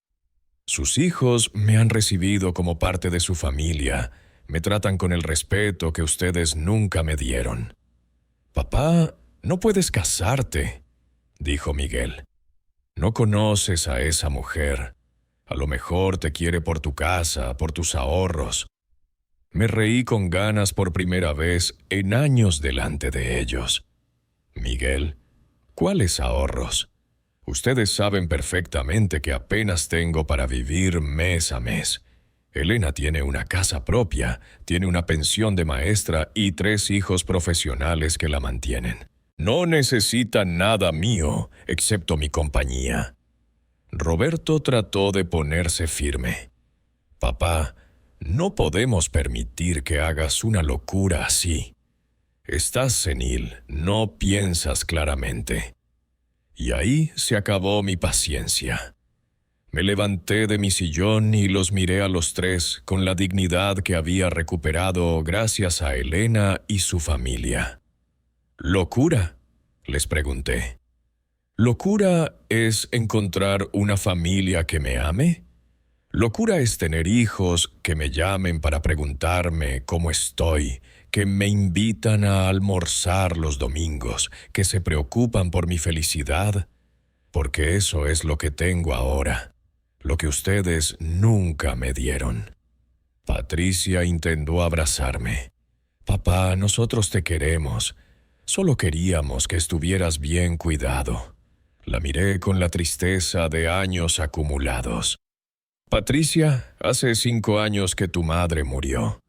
Sus hijos me han recibido como parte de su familia, me tratan con el respeto que ustedes nunca me dieron». «Papá, no puedes casarte», dijo Miguel. «No conoces a esa mujer. A lo mejor te quiere por tu casa, por tus ahorros». Me reí con ganas por primera vez en años delante de ellos. «Miguel, ¿cuáles ahorros? Ustedes saben perfectamente que apenas tengo para vivir mes a mes. Elena tiene una casa propia, tiene una pensión de maestra y 3 hijos profesionales que la mantienen. No necesita nada mío, excepto mi compañía». Roberto trató de ponerse firme. Papá, no podemos permitir que hagas una locura así. Estás senil, no piensas claramente. Y ahí se acabó mi paciencia. Me levanté de mi sillón y los miré a los tres con la dignidad que había recuperado gracias a Elena y su familia. ¿Locura?, les pregunté. ¿Locura es encontrar una familia que me ame? ¿Locura es tener hijos que me llamen para preguntarme cómo estoy, que me invitan a almorzar los domingos, que se preocupan por mi felicidad? Porque eso es lo que tengo ahora, lo que ustedes nunca me dieron. Patricia intentó abrazarme. Papá, nosotros te queremos. Solo queríamos que estuvieras bien cuidado. La miré con la tristeza de años acumulados. Patricia, hace 5 años que tu madre murió.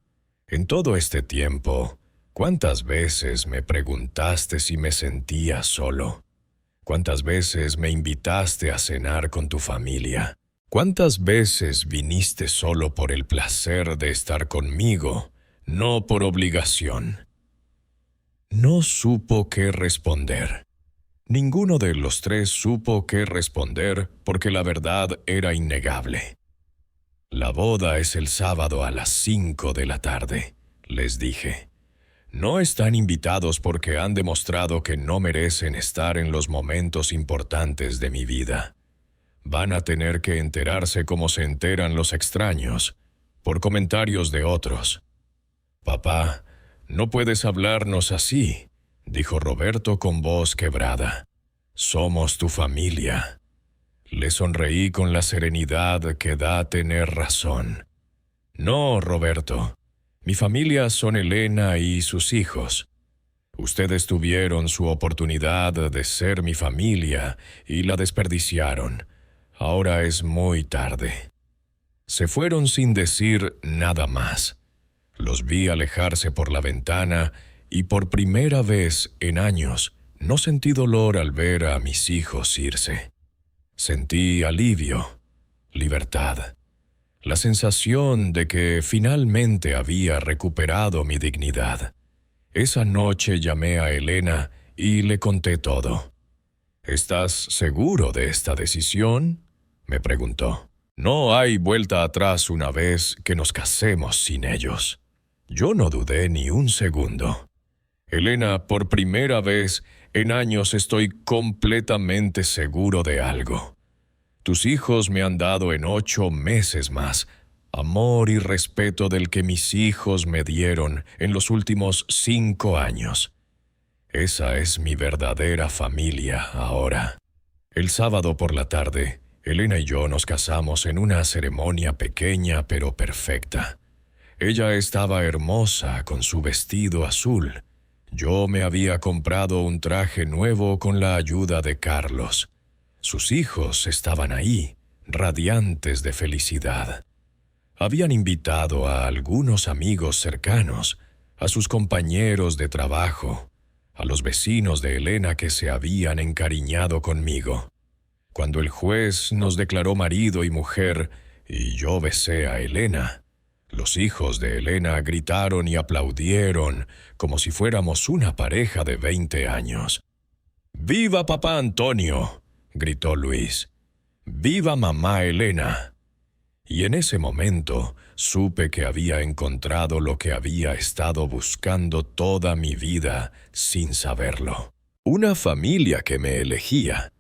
En todo este tiempo, ¿cuántas veces me preguntaste si me sentía solo? ¿Cuántas veces me invitaste a cenar con tu familia? ¿Cuántas veces viniste solo por el placer de estar conmigo, no por obligación? No supo qué responder. Ninguno de los tres supo qué responder porque la verdad era innegable. La boda es el sábado a las 5 de la tarde, les dije. No están invitados porque han demostrado que no merecen estar en los momentos importantes de mi vida. Van a tener que enterarse como se enteran los extraños, por comentarios de otros. Papá, no puedes hablarnos así, dijo Roberto con voz quebrada. Somos tu familia. Le sonreí con la serenidad que da tener razón. No, Roberto. Mi familia son Elena y sus hijos. Ustedes tuvieron su oportunidad de ser mi familia y la desperdiciaron. Ahora es muy tarde. Se fueron sin decir nada más. Los vi alejarse por la ventana y por primera vez en años no sentí dolor al ver a mis hijos irse. Sentí alivio, libertad, la sensación de que finalmente había recuperado mi dignidad. Esa noche llamé a Elena y le conté todo. ¿Estás seguro de esta decisión?, me preguntó. No hay vuelta atrás una vez que nos casemos sin ellos. Yo no dudé ni un segundo. Elena, por primera vez en años estoy completamente seguro de algo. Tus hijos me han dado en 8 meses más amor y respeto del que mis hijos me dieron en los últimos 5 años. Esa es mi verdadera familia ahora. El sábado por la tarde, Elena y yo nos casamos en una ceremonia pequeña pero perfecta. Ella estaba hermosa con su vestido azul. Yo me había comprado un traje nuevo con la ayuda de Carlos. Sus hijos estaban ahí, radiantes de felicidad. Habían invitado a algunos amigos cercanos, a sus compañeros de trabajo, a los vecinos de Elena que se habían encariñado conmigo. Cuando el juez nos declaró marido y mujer y yo besé a Elena, los hijos de Elena gritaron y aplaudieron como si fuéramos una pareja de 20 años. ¡Viva papá Antonio!, gritó Luis. ¡Viva mamá Elena! Y en ese momento supe que había encontrado lo que había estado buscando toda mi vida sin saberlo. Una familia que me elegía.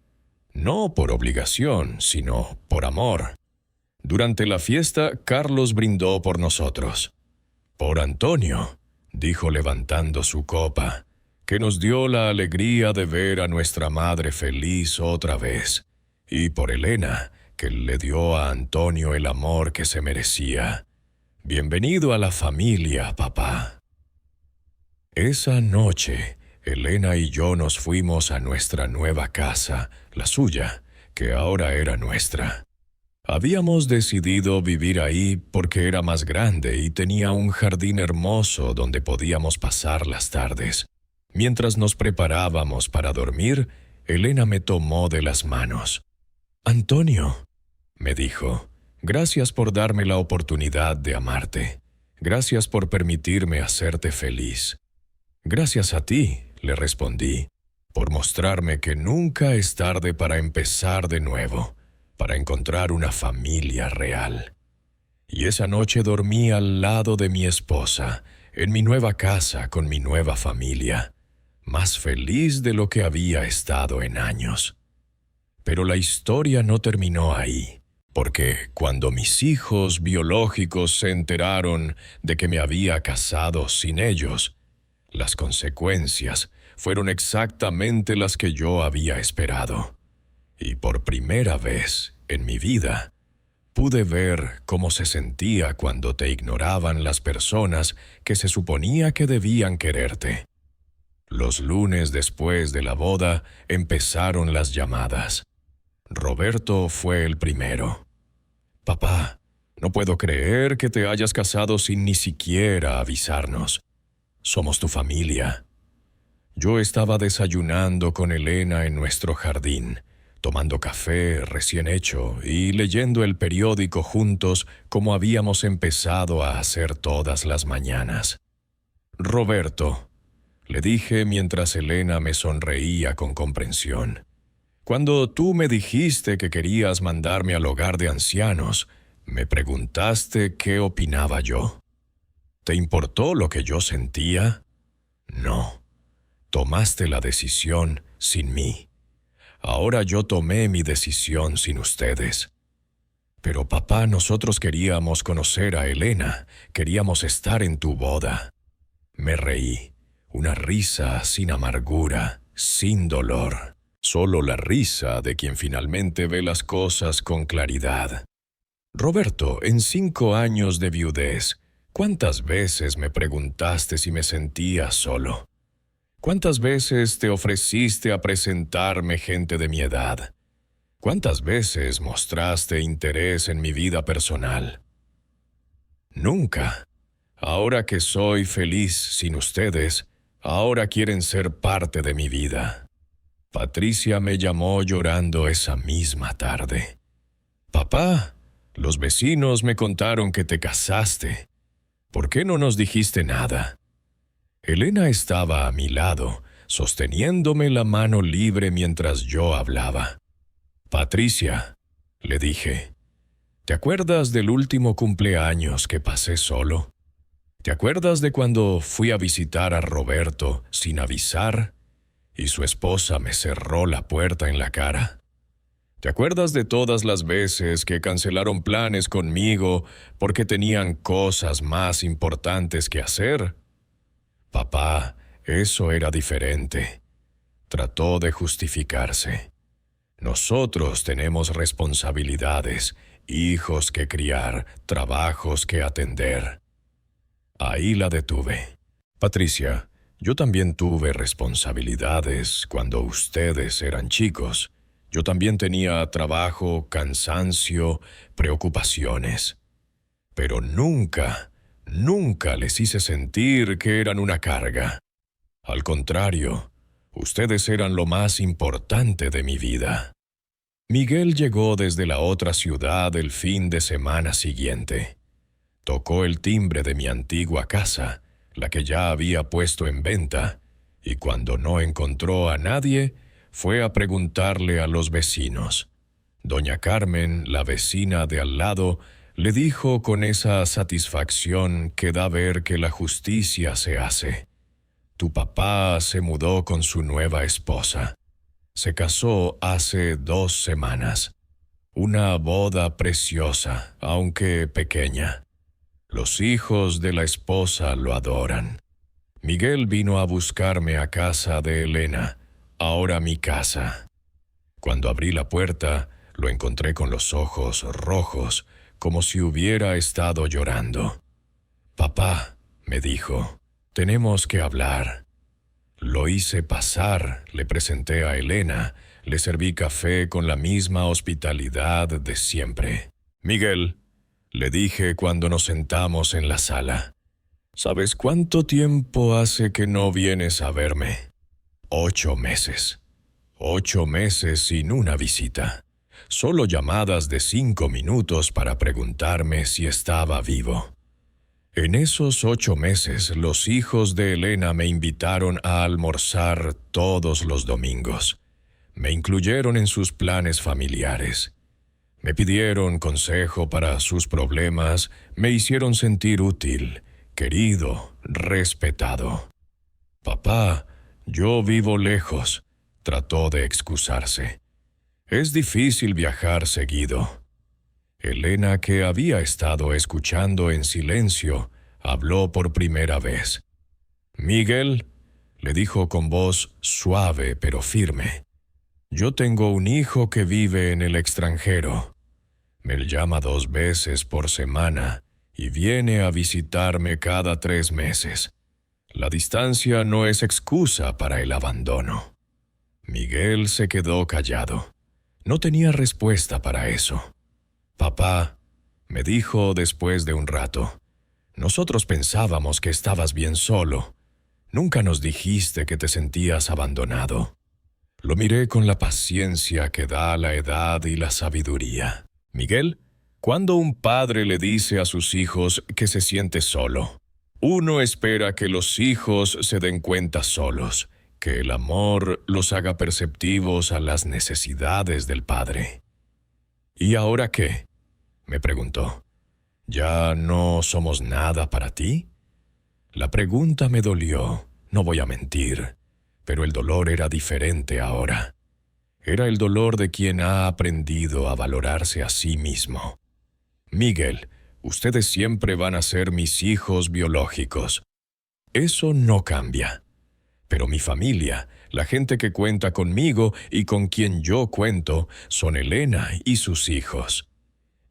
No por obligación, sino por amor. Durante la fiesta, Carlos brindó por nosotros. Por Antonio, dijo levantando su copa, que nos dio la alegría de ver a nuestra madre feliz otra vez. Y por Elena, que le dio a Antonio el amor que se merecía. Bienvenido a la familia, papá. Esa noche, Elena y yo nos fuimos a nuestra nueva casa, la suya, que ahora era nuestra. Habíamos decidido vivir ahí porque era más grande y tenía un jardín hermoso donde podíamos pasar las tardes. Mientras nos preparábamos para dormir, Elena me tomó de las manos. Antonio, me dijo, gracias por darme la oportunidad de amarte. Gracias por permitirme hacerte feliz. Gracias a ti, le respondí, por mostrarme que nunca es tarde para empezar de nuevo, para encontrar una familia real. Y esa noche dormí al lado de mi esposa, en mi nueva casa con mi nueva familia, más feliz de lo que había estado en años. Pero la historia no terminó ahí, porque cuando mis hijos biológicos se enteraron de que me había casado sin ellos, las consecuencias fueron exactamente las que yo había esperado. Y por primera vez en mi vida, pude ver cómo se sentía cuando te ignoraban las personas que se suponía que debían quererte. Los lunes después de la boda empezaron las llamadas. Roberto fue el primero. Papá, no puedo creer que te hayas casado sin ni siquiera avisarnos. Somos tu familia. Yo estaba desayunando con Elena en nuestro jardín, tomando café recién hecho y leyendo el periódico juntos como habíamos empezado a hacer todas las mañanas. Roberto, le dije mientras Elena me sonreía con comprensión. Cuando tú me dijiste que querías mandarme al hogar de ancianos, me preguntaste qué opinaba yo. ¿Te importó lo que yo sentía? No. Tomaste la decisión sin mí. Ahora yo tomé mi decisión sin ustedes. Pero papá, nosotros queríamos conocer a Elena, queríamos estar en tu boda. Me reí, una risa sin amargura, sin dolor. Solo la risa de quien finalmente ve las cosas con claridad. Roberto, en 5 años de viudez, ¿cuántas veces me preguntaste si me sentía solo? ¿Cuántas veces te ofreciste a presentarme gente de mi edad? ¿Cuántas veces mostraste interés en mi vida personal? Nunca. Ahora que soy feliz sin ustedes, ahora quieren ser parte de mi vida. Patricia me llamó llorando esa misma tarde. Papá, los vecinos me contaron que te casaste. ¿Por qué no nos dijiste nada? Elena estaba a mi lado, sosteniéndome la mano libre mientras yo hablaba. Patricia, le dije, ¿te acuerdas del último cumpleaños que pasé solo? ¿Te acuerdas de cuando fui a visitar a Roberto sin avisar y su esposa me cerró la puerta en la cara? ¿Te acuerdas de todas las veces que cancelaron planes conmigo porque tenían cosas más importantes que hacer? Papá, eso era diferente. Trató de justificarse. Nosotros tenemos responsabilidades, hijos que criar, trabajos que atender. Ahí la detuve. Patricia, yo también tuve responsabilidades cuando ustedes eran chicos. Yo también tenía trabajo, cansancio, preocupaciones. Pero nunca les hice sentir que eran una carga. Al contrario, ustedes eran lo más importante de mi vida. Miguel llegó desde la otra ciudad el fin de semana siguiente. Tocó el timbre de mi antigua casa, la que ya había puesto en venta, y cuando no encontró a nadie, fue a preguntarle a los vecinos. Doña Carmen, la vecina de al lado, le dijo con esa satisfacción que da ver que la justicia se hace: tu papá se mudó con su nueva esposa. Se casó hace 2 semanas. Una boda preciosa, aunque pequeña. Los hijos de la esposa lo adoran. Miguel vino a buscarme a casa de Elena, ahora mi casa. Cuando abrí la puerta, lo encontré con los ojos rojos, como si hubiera estado llorando. Papá, me dijo, tenemos que hablar. Lo hice pasar, le presenté a Elena, le serví café con la misma hospitalidad de siempre. Miguel, le dije cuando nos sentamos en la sala, ¿sabes cuánto tiempo hace que no vienes a verme? 8 meses. 8 meses sin una visita. solo llamadas de 5 minutos para preguntarme si estaba vivo. En esos 8 meses, los hijos de Elena me invitaron a almorzar todos los domingos. Me incluyeron en sus planes familiares. Me pidieron consejo para sus problemas, me hicieron sentir útil, querido, respetado. «Papá, yo vivo lejos», trató de excusarse. «Es difícil viajar seguido». Elena, que había estado escuchando en silencio, habló por primera vez. «Miguel», le dijo con voz suave pero firme, «yo tengo un hijo que vive en el extranjero. Me llama 2 veces por semana y viene a visitarme cada 3 meses. La distancia no es excusa para el abandono». Miguel se quedó callado. No tenía respuesta para eso. «Papá», me dijo después de un rato, «nosotros pensábamos que estabas bien solo. Nunca nos dijiste que te sentías abandonado». Lo miré con la paciencia que da la edad y la sabiduría. «Miguel, ¿cuándo un padre le dice a sus hijos que se siente solo? Uno espera que los hijos se den cuenta solos, que el amor los haga perceptivos a las necesidades del padre». «¿Y ahora qué?», me preguntó. «¿Ya no somos nada para ti?». La pregunta me dolió, no voy a mentir, pero el dolor era diferente ahora. Era el dolor de quien ha aprendido a valorarse a sí mismo. «Miguel, ustedes siempre van a ser mis hijos biológicos. Eso no cambia. Pero mi familia, la gente que cuenta conmigo y con quien yo cuento, son Elena y sus hijos».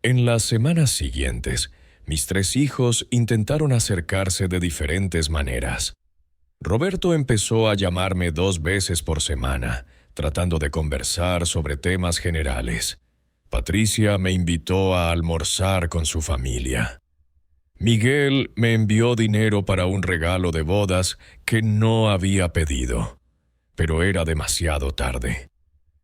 En las semanas siguientes, mis 3 hijos intentaron acercarse de diferentes maneras. Roberto empezó a llamarme 2 veces por semana, tratando de conversar sobre temas generales. Patricia me invitó a almorzar con su familia. Miguel me envió dinero para un regalo de bodas que no había pedido, pero era demasiado tarde.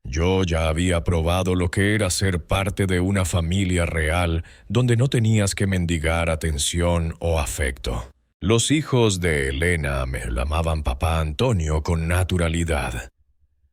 Yo ya había probado lo que era ser parte de una familia real donde no tenías que mendigar atención o afecto. Los hijos de Elena me llamaban papá Antonio con naturalidad.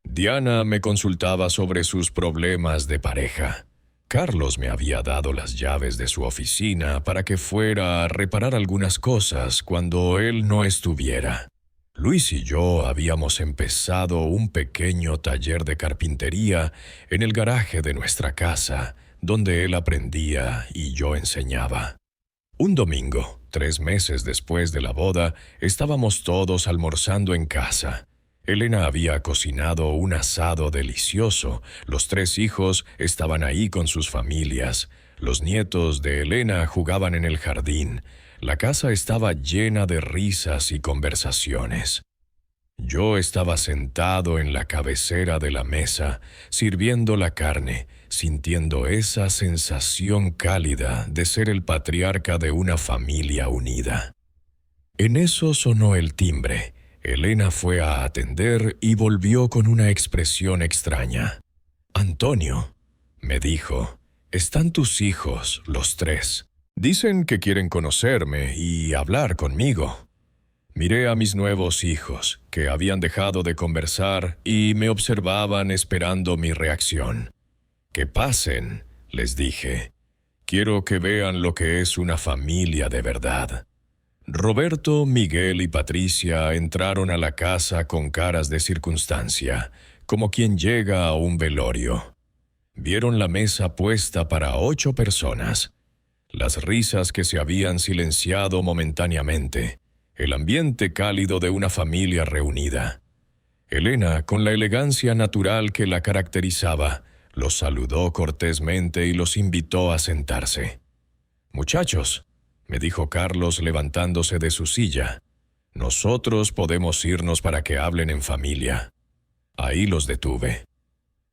Diana me consultaba sobre sus problemas de pareja. Carlos me había dado las llaves de su oficina para que fuera a reparar algunas cosas cuando él no estuviera. Luis y yo habíamos empezado un pequeño taller de carpintería en el garaje de nuestra casa, donde él aprendía y yo enseñaba. Un domingo, 3 meses después de la boda, estábamos todos almorzando en casa. Elena había cocinado un asado delicioso. Los 3 hijos estaban ahí con sus familias. Los nietos de Elena jugaban en el jardín. La casa estaba llena de risas y conversaciones. Yo estaba sentado en la cabecera de la mesa, sirviendo la carne, sintiendo esa sensación cálida de ser el patriarca de una familia unida. En eso sonó el timbre. Elena fue a atender y volvió con una expresión extraña. «Antonio», me dijo, «están tus hijos, los 3. Dicen que quieren conocerme y hablar conmigo». Miré a mis nuevos hijos, que habían dejado de conversar y me observaban esperando mi reacción. «Que pasen», les dije. «Quiero que vean lo que es una familia de verdad». Roberto, Miguel y Patricia entraron a la casa con caras de circunstancia, como quien llega a un velorio. Vieron la mesa puesta para 8 personas. Las risas que se habían silenciado momentáneamente. El ambiente cálido de una familia reunida. Elena, con la elegancia natural que la caracterizaba, los saludó cortésmente y los invitó a sentarse. «Muchachos», me dijo Carlos levantándose de su silla, «nosotros podemos irnos para que hablen en familia». Ahí los detuve.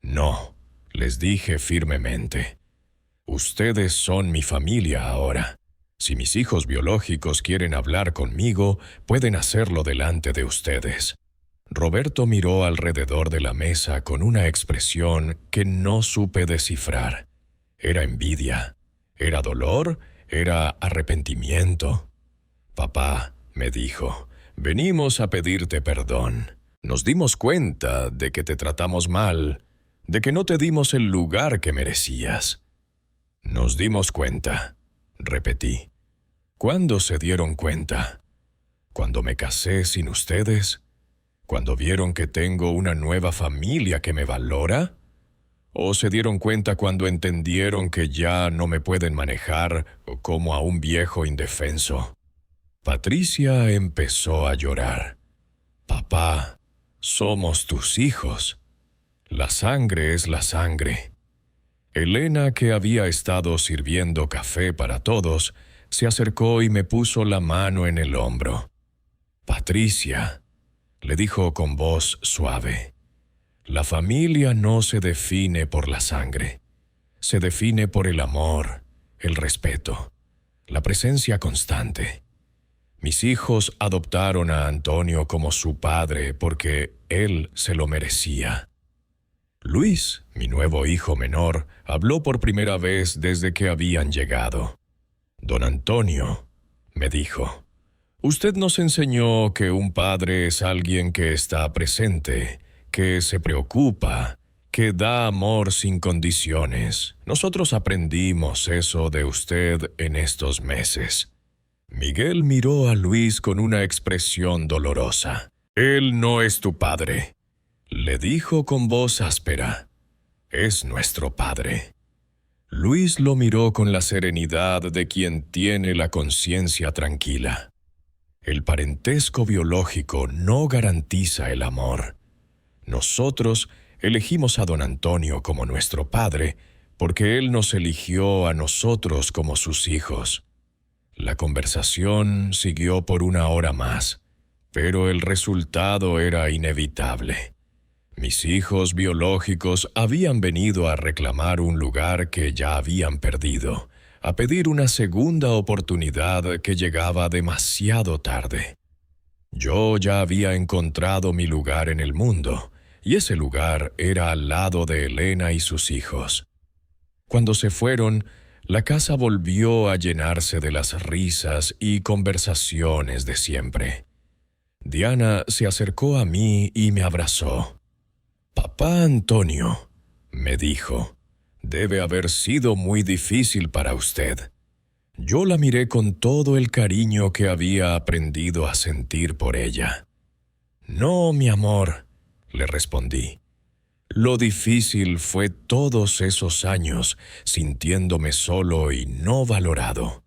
«No», les dije firmemente. «Ustedes son mi familia ahora. Si mis hijos biológicos quieren hablar conmigo, pueden hacerlo delante de ustedes». Roberto miró alrededor de la mesa con una expresión que no supe descifrar. ¿Era envidia? ¿Era dolor? ¿Era arrepentimiento? Papá, me dijo, venimos a pedirte perdón. Nos dimos cuenta de que te tratamos mal, de que no te dimos el lugar que merecías. Nos dimos cuenta, repetí. ¿Cuándo se dieron cuenta? ¿Cuando me casé sin ustedes? ¿Cuando vieron que tengo una nueva familia que me valora? ¿O se dieron cuenta cuando entendieron que ya no me pueden manejar como a un viejo indefenso? Patricia empezó a llorar. Papá, somos tus hijos. La sangre es la sangre. Elena, que había estado sirviendo café para todos, se acercó y me puso la mano en el hombro. Patricia, le dijo con voz suave, la familia no se define por la sangre. Se define por el amor, el respeto, la presencia constante. Mis hijos adoptaron a Antonio como su padre porque él se lo merecía. Luis, mi nuevo hijo menor, habló por primera vez desde que habían llegado. Don Antonio, me dijo, usted nos enseñó que un padre es alguien que está presente, que se preocupa, que da amor sin condiciones. Nosotros aprendimos eso de usted en estos meses. Miguel miró a Luis con una expresión dolorosa. Él no es tu padre, le dijo con voz áspera. Es nuestro padre. Luis lo miró con la serenidad de quien tiene la conciencia tranquila. El parentesco biológico no garantiza el amor. Nosotros elegimos a don Antonio como nuestro padre porque él nos eligió a nosotros como sus hijos. La conversación siguió por una hora más, pero el resultado era inevitable. Mis hijos biológicos habían venido a reclamar un lugar que ya habían perdido, a pedir una segunda oportunidad que llegaba demasiado tarde. Yo ya había encontrado mi lugar en el mundo, y ese lugar era al lado de Elena y sus hijos. Cuando se fueron, la casa volvió a llenarse de las risas y conversaciones de siempre. Diana se acercó a mí y me abrazó. «Papá Antonio», me dijo, «debe haber sido muy difícil para usted». Yo la miré con todo el cariño que había aprendido a sentir por ella. «No, mi amor», le respondí. «Lo difícil fue todos esos años sintiéndome solo y no valorado.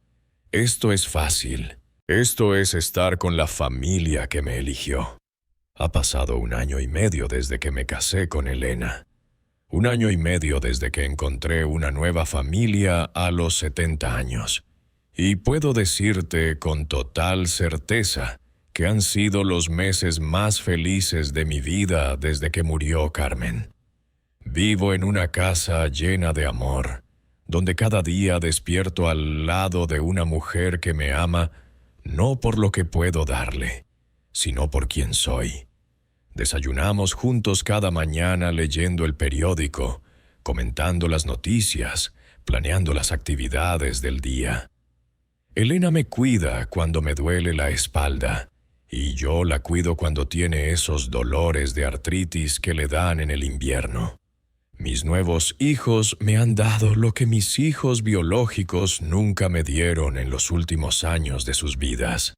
Esto es fácil. Esto es estar con la familia que me eligió». Ha pasado 1 año y medio desde que me casé con Elena. 1 año y medio desde que encontré una nueva familia a los 70 años. Y puedo decirte con total certeza que han sido los meses más felices de mi vida desde que murió Carmen. Vivo en una casa llena de amor, donde cada día despierto al lado de una mujer que me ama, no por lo que puedo darle, sino por quien soy. Desayunamos juntos cada mañana leyendo el periódico, comentando las noticias, planeando las actividades del día. Elena me cuida cuando me duele la espalda, y yo la cuido cuando tiene esos dolores de artritis que le dan en el invierno. Mis nuevos hijos me han dado lo que mis hijos biológicos nunca me dieron en los últimos años de sus vidas: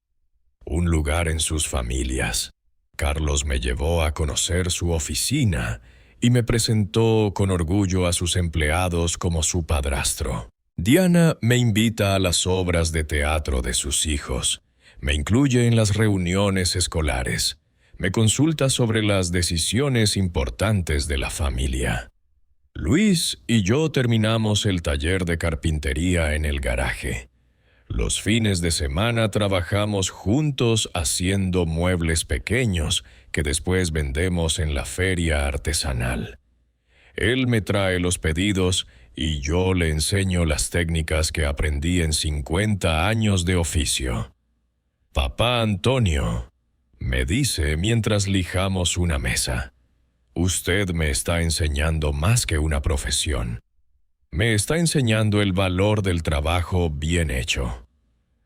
un lugar en sus familias. Carlos me llevó a conocer su oficina y me presentó con orgullo a sus empleados como su padrastro. Diana me invita a las obras de teatro de sus hijos, me incluye en las reuniones escolares, me consulta sobre las decisiones importantes de la familia. Luis y yo terminamos el taller de carpintería en el garaje. Los fines de semana trabajamos juntos haciendo muebles pequeños que después vendemos en la feria artesanal. Él me trae los pedidos y yo le enseño las técnicas que aprendí en 50 años de oficio. «Papá Antonio», Me dice mientras lijamos una mesa. Usted me está enseñando más que una profesión. Me está enseñando el valor del trabajo bien hecho.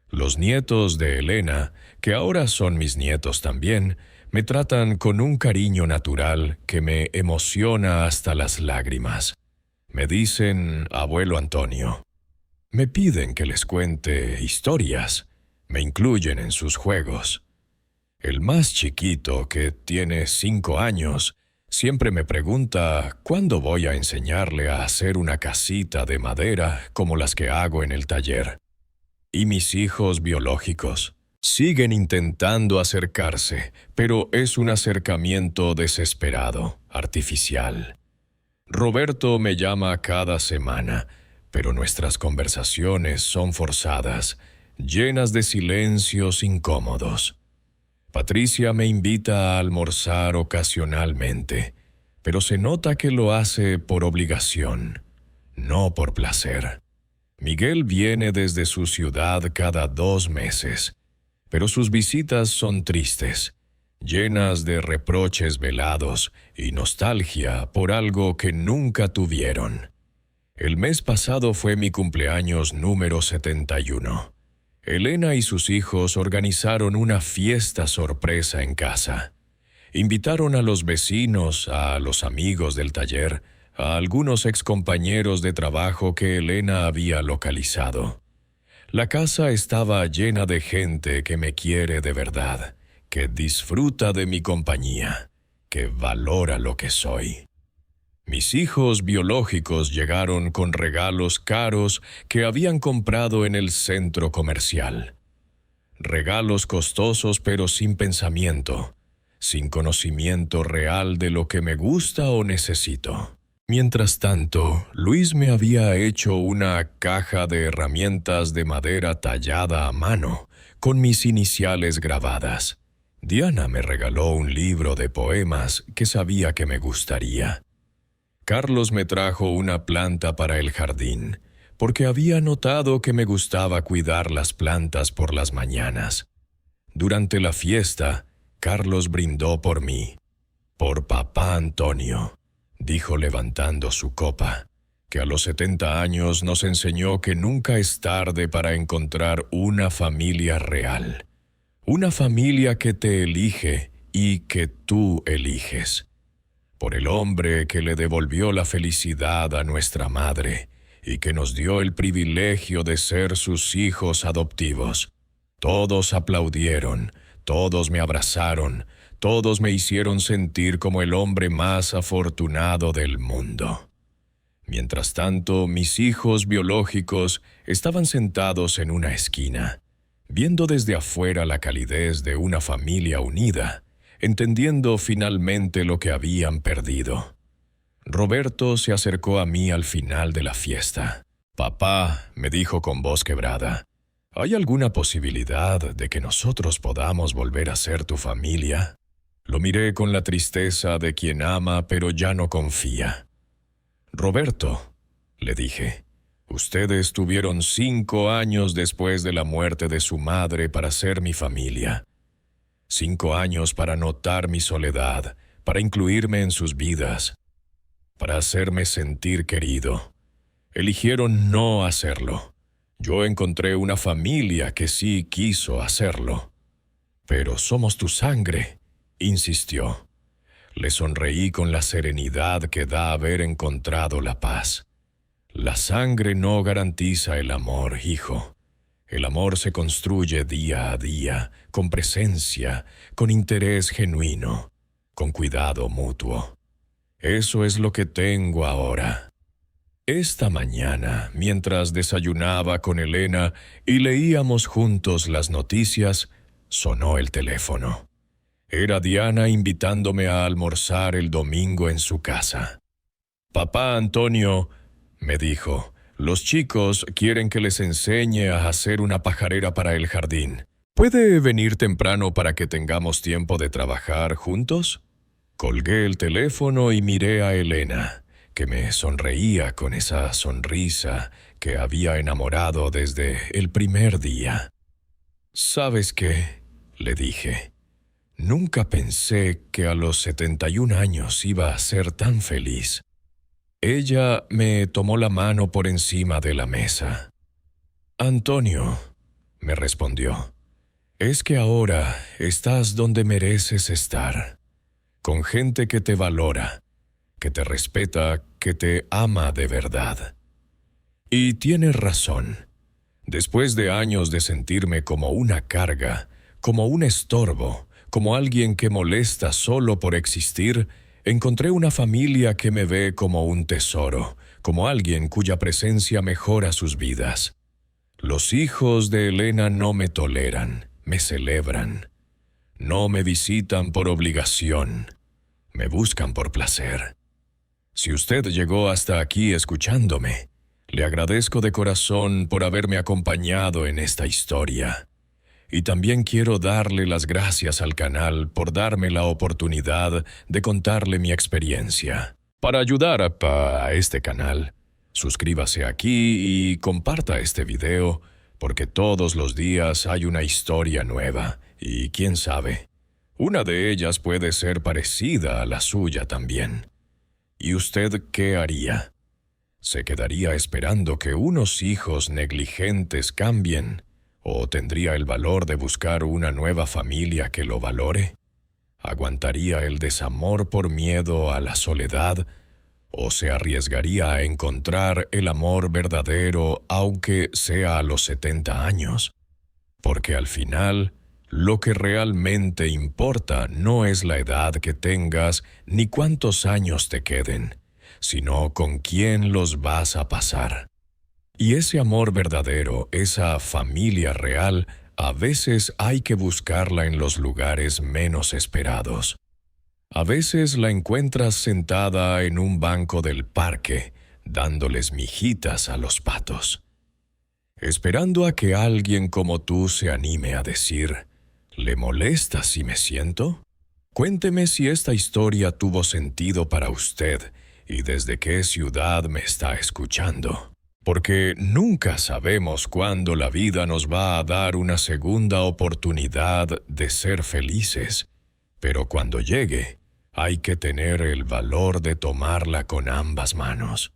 Los nietos de Elena, que ahora son mis nietos también, me tratan con un cariño natural que me emociona hasta las lágrimas. Me dicen abuelo Antonio. Me piden que les cuente historias. Me incluyen en sus juegos. El más chiquito, que tiene 5 años, siempre me pregunta cuándo voy a enseñarle a hacer una casita de madera como las que hago en el taller. Y mis hijos biológicos siguen intentando acercarse, pero es un acercamiento desesperado, artificial. Roberto me llama cada semana, pero nuestras conversaciones son forzadas, llenas de silencios incómodos. Patricia me invita a almorzar ocasionalmente, pero se nota que lo hace por obligación, no por placer. Miguel viene desde su ciudad cada 2 meses, pero sus visitas son tristes, llenas de reproches velados y nostalgia por algo que nunca tuvieron. El mes pasado fue mi cumpleaños número 71. Elena y sus hijos organizaron una fiesta sorpresa en casa. Invitaron a los vecinos, a los amigos del taller, a algunos excompañeros de trabajo que Elena había localizado. La casa estaba llena de gente que me quiere de verdad, que disfruta de mi compañía, que valora lo que soy. Mis hijos biológicos llegaron con regalos caros que habían comprado en el centro comercial. Regalos costosos pero sin pensamiento, sin conocimiento real de lo que me gusta o necesito. Mientras tanto, Luis me había hecho una caja de herramientas de madera tallada a mano, con mis iniciales grabadas. Diana me regaló un libro de poemas que sabía que me gustaría. Carlos me trajo una planta para el jardín, porque había notado que me gustaba cuidar las plantas por las mañanas. Durante la fiesta, Carlos brindó por mí, por papá Antonio, dijo levantando su copa, que a los 70 años nos enseñó que nunca es tarde para encontrar una familia real, una familia que te elige y que tú eliges. Por el hombre que le devolvió la felicidad a nuestra madre y que nos dio el privilegio de ser sus hijos adoptivos. Todos aplaudieron, todos me abrazaron, todos me hicieron sentir como el hombre más afortunado del mundo. Mientras tanto, mis hijos biológicos estaban sentados en una esquina, viendo desde afuera la calidez de una familia unida, entendiendo finalmente lo que habían perdido. Roberto se acercó a mí al final de la fiesta. «Papá», me dijo con voz quebrada, «¿hay alguna posibilidad de que nosotros podamos volver a ser tu familia?» Lo miré con la tristeza de quien ama pero ya no confía. «Roberto», le dije, «ustedes tuvieron 5 años después de la muerte de su madre para ser mi familia. 5 años para notar mi soledad, para incluirme en sus vidas, para hacerme sentir querido. Eligieron no hacerlo. Yo encontré una familia que sí quiso hacerlo. Pero somos tu sangre», insistió. Le sonreí con la serenidad que da haber encontrado la paz. La sangre no garantiza el amor, hijo. El amor se construye día a día, con presencia, con interés genuino, con cuidado mutuo. Eso es lo que tengo ahora. Esta mañana, mientras desayunaba con Elena y leíamos juntos las noticias, sonó el teléfono. Era Diana invitándome a almorzar el domingo en su casa. «Papá Antonio», me dijo, «los chicos quieren que les enseñe a hacer una pajarera para el jardín. ¿Puede venir temprano para que tengamos tiempo de trabajar juntos?» Colgué el teléfono y miré a Elena, que me sonreía con esa sonrisa que había enamorado desde el primer día. «¿Sabes qué?», le dije. Nunca pensé que a los 71 años iba a ser tan feliz. Ella me tomó la mano por encima de la mesa. Antonio, me respondió, es que ahora estás donde mereces estar, con gente que te valora, que te respeta, que te ama de verdad. Y tienes razón. Después de años de sentirme como una carga, como un estorbo, como alguien que molesta solo por existir, encontré una familia que me ve como un tesoro, como alguien cuya presencia mejora sus vidas. Los hijos de Elena no me toleran, me celebran. No me visitan por obligación, me buscan por placer. Si usted llegó hasta aquí escuchándome, le agradezco de corazón por haberme acompañado en esta historia. Y también quiero darle las gracias al canal por darme la oportunidad de contarle mi experiencia. Para ayudar a este canal, suscríbase aquí y comparta este video, porque todos los días hay una historia nueva, y quién sabe, una de ellas puede ser parecida a la suya también. ¿Y usted qué haría? ¿Se quedaría esperando que unos hijos negligentes cambien? ¿O tendría el valor de buscar una nueva familia que lo valore? ¿Aguantaría el desamor por miedo a la soledad? ¿O se arriesgaría a encontrar el amor verdadero aunque sea a los 70 años? Porque al final, lo que realmente importa no es la edad que tengas ni cuántos años te queden, sino con quién los vas a pasar. Y ese amor verdadero, esa familia real, a veces hay que buscarla en los lugares menos esperados. A veces la encuentras sentada en un banco del parque, dándoles mijitas a los patos, esperando a que alguien como tú se anime a decir, ¿le molesta si me siento? Cuénteme si esta historia tuvo sentido para usted y desde qué ciudad me está escuchando. Porque nunca sabemos cuándo la vida nos va a dar una segunda oportunidad de ser felices, pero cuando llegue, hay que tener el valor de tomarla con ambas manos.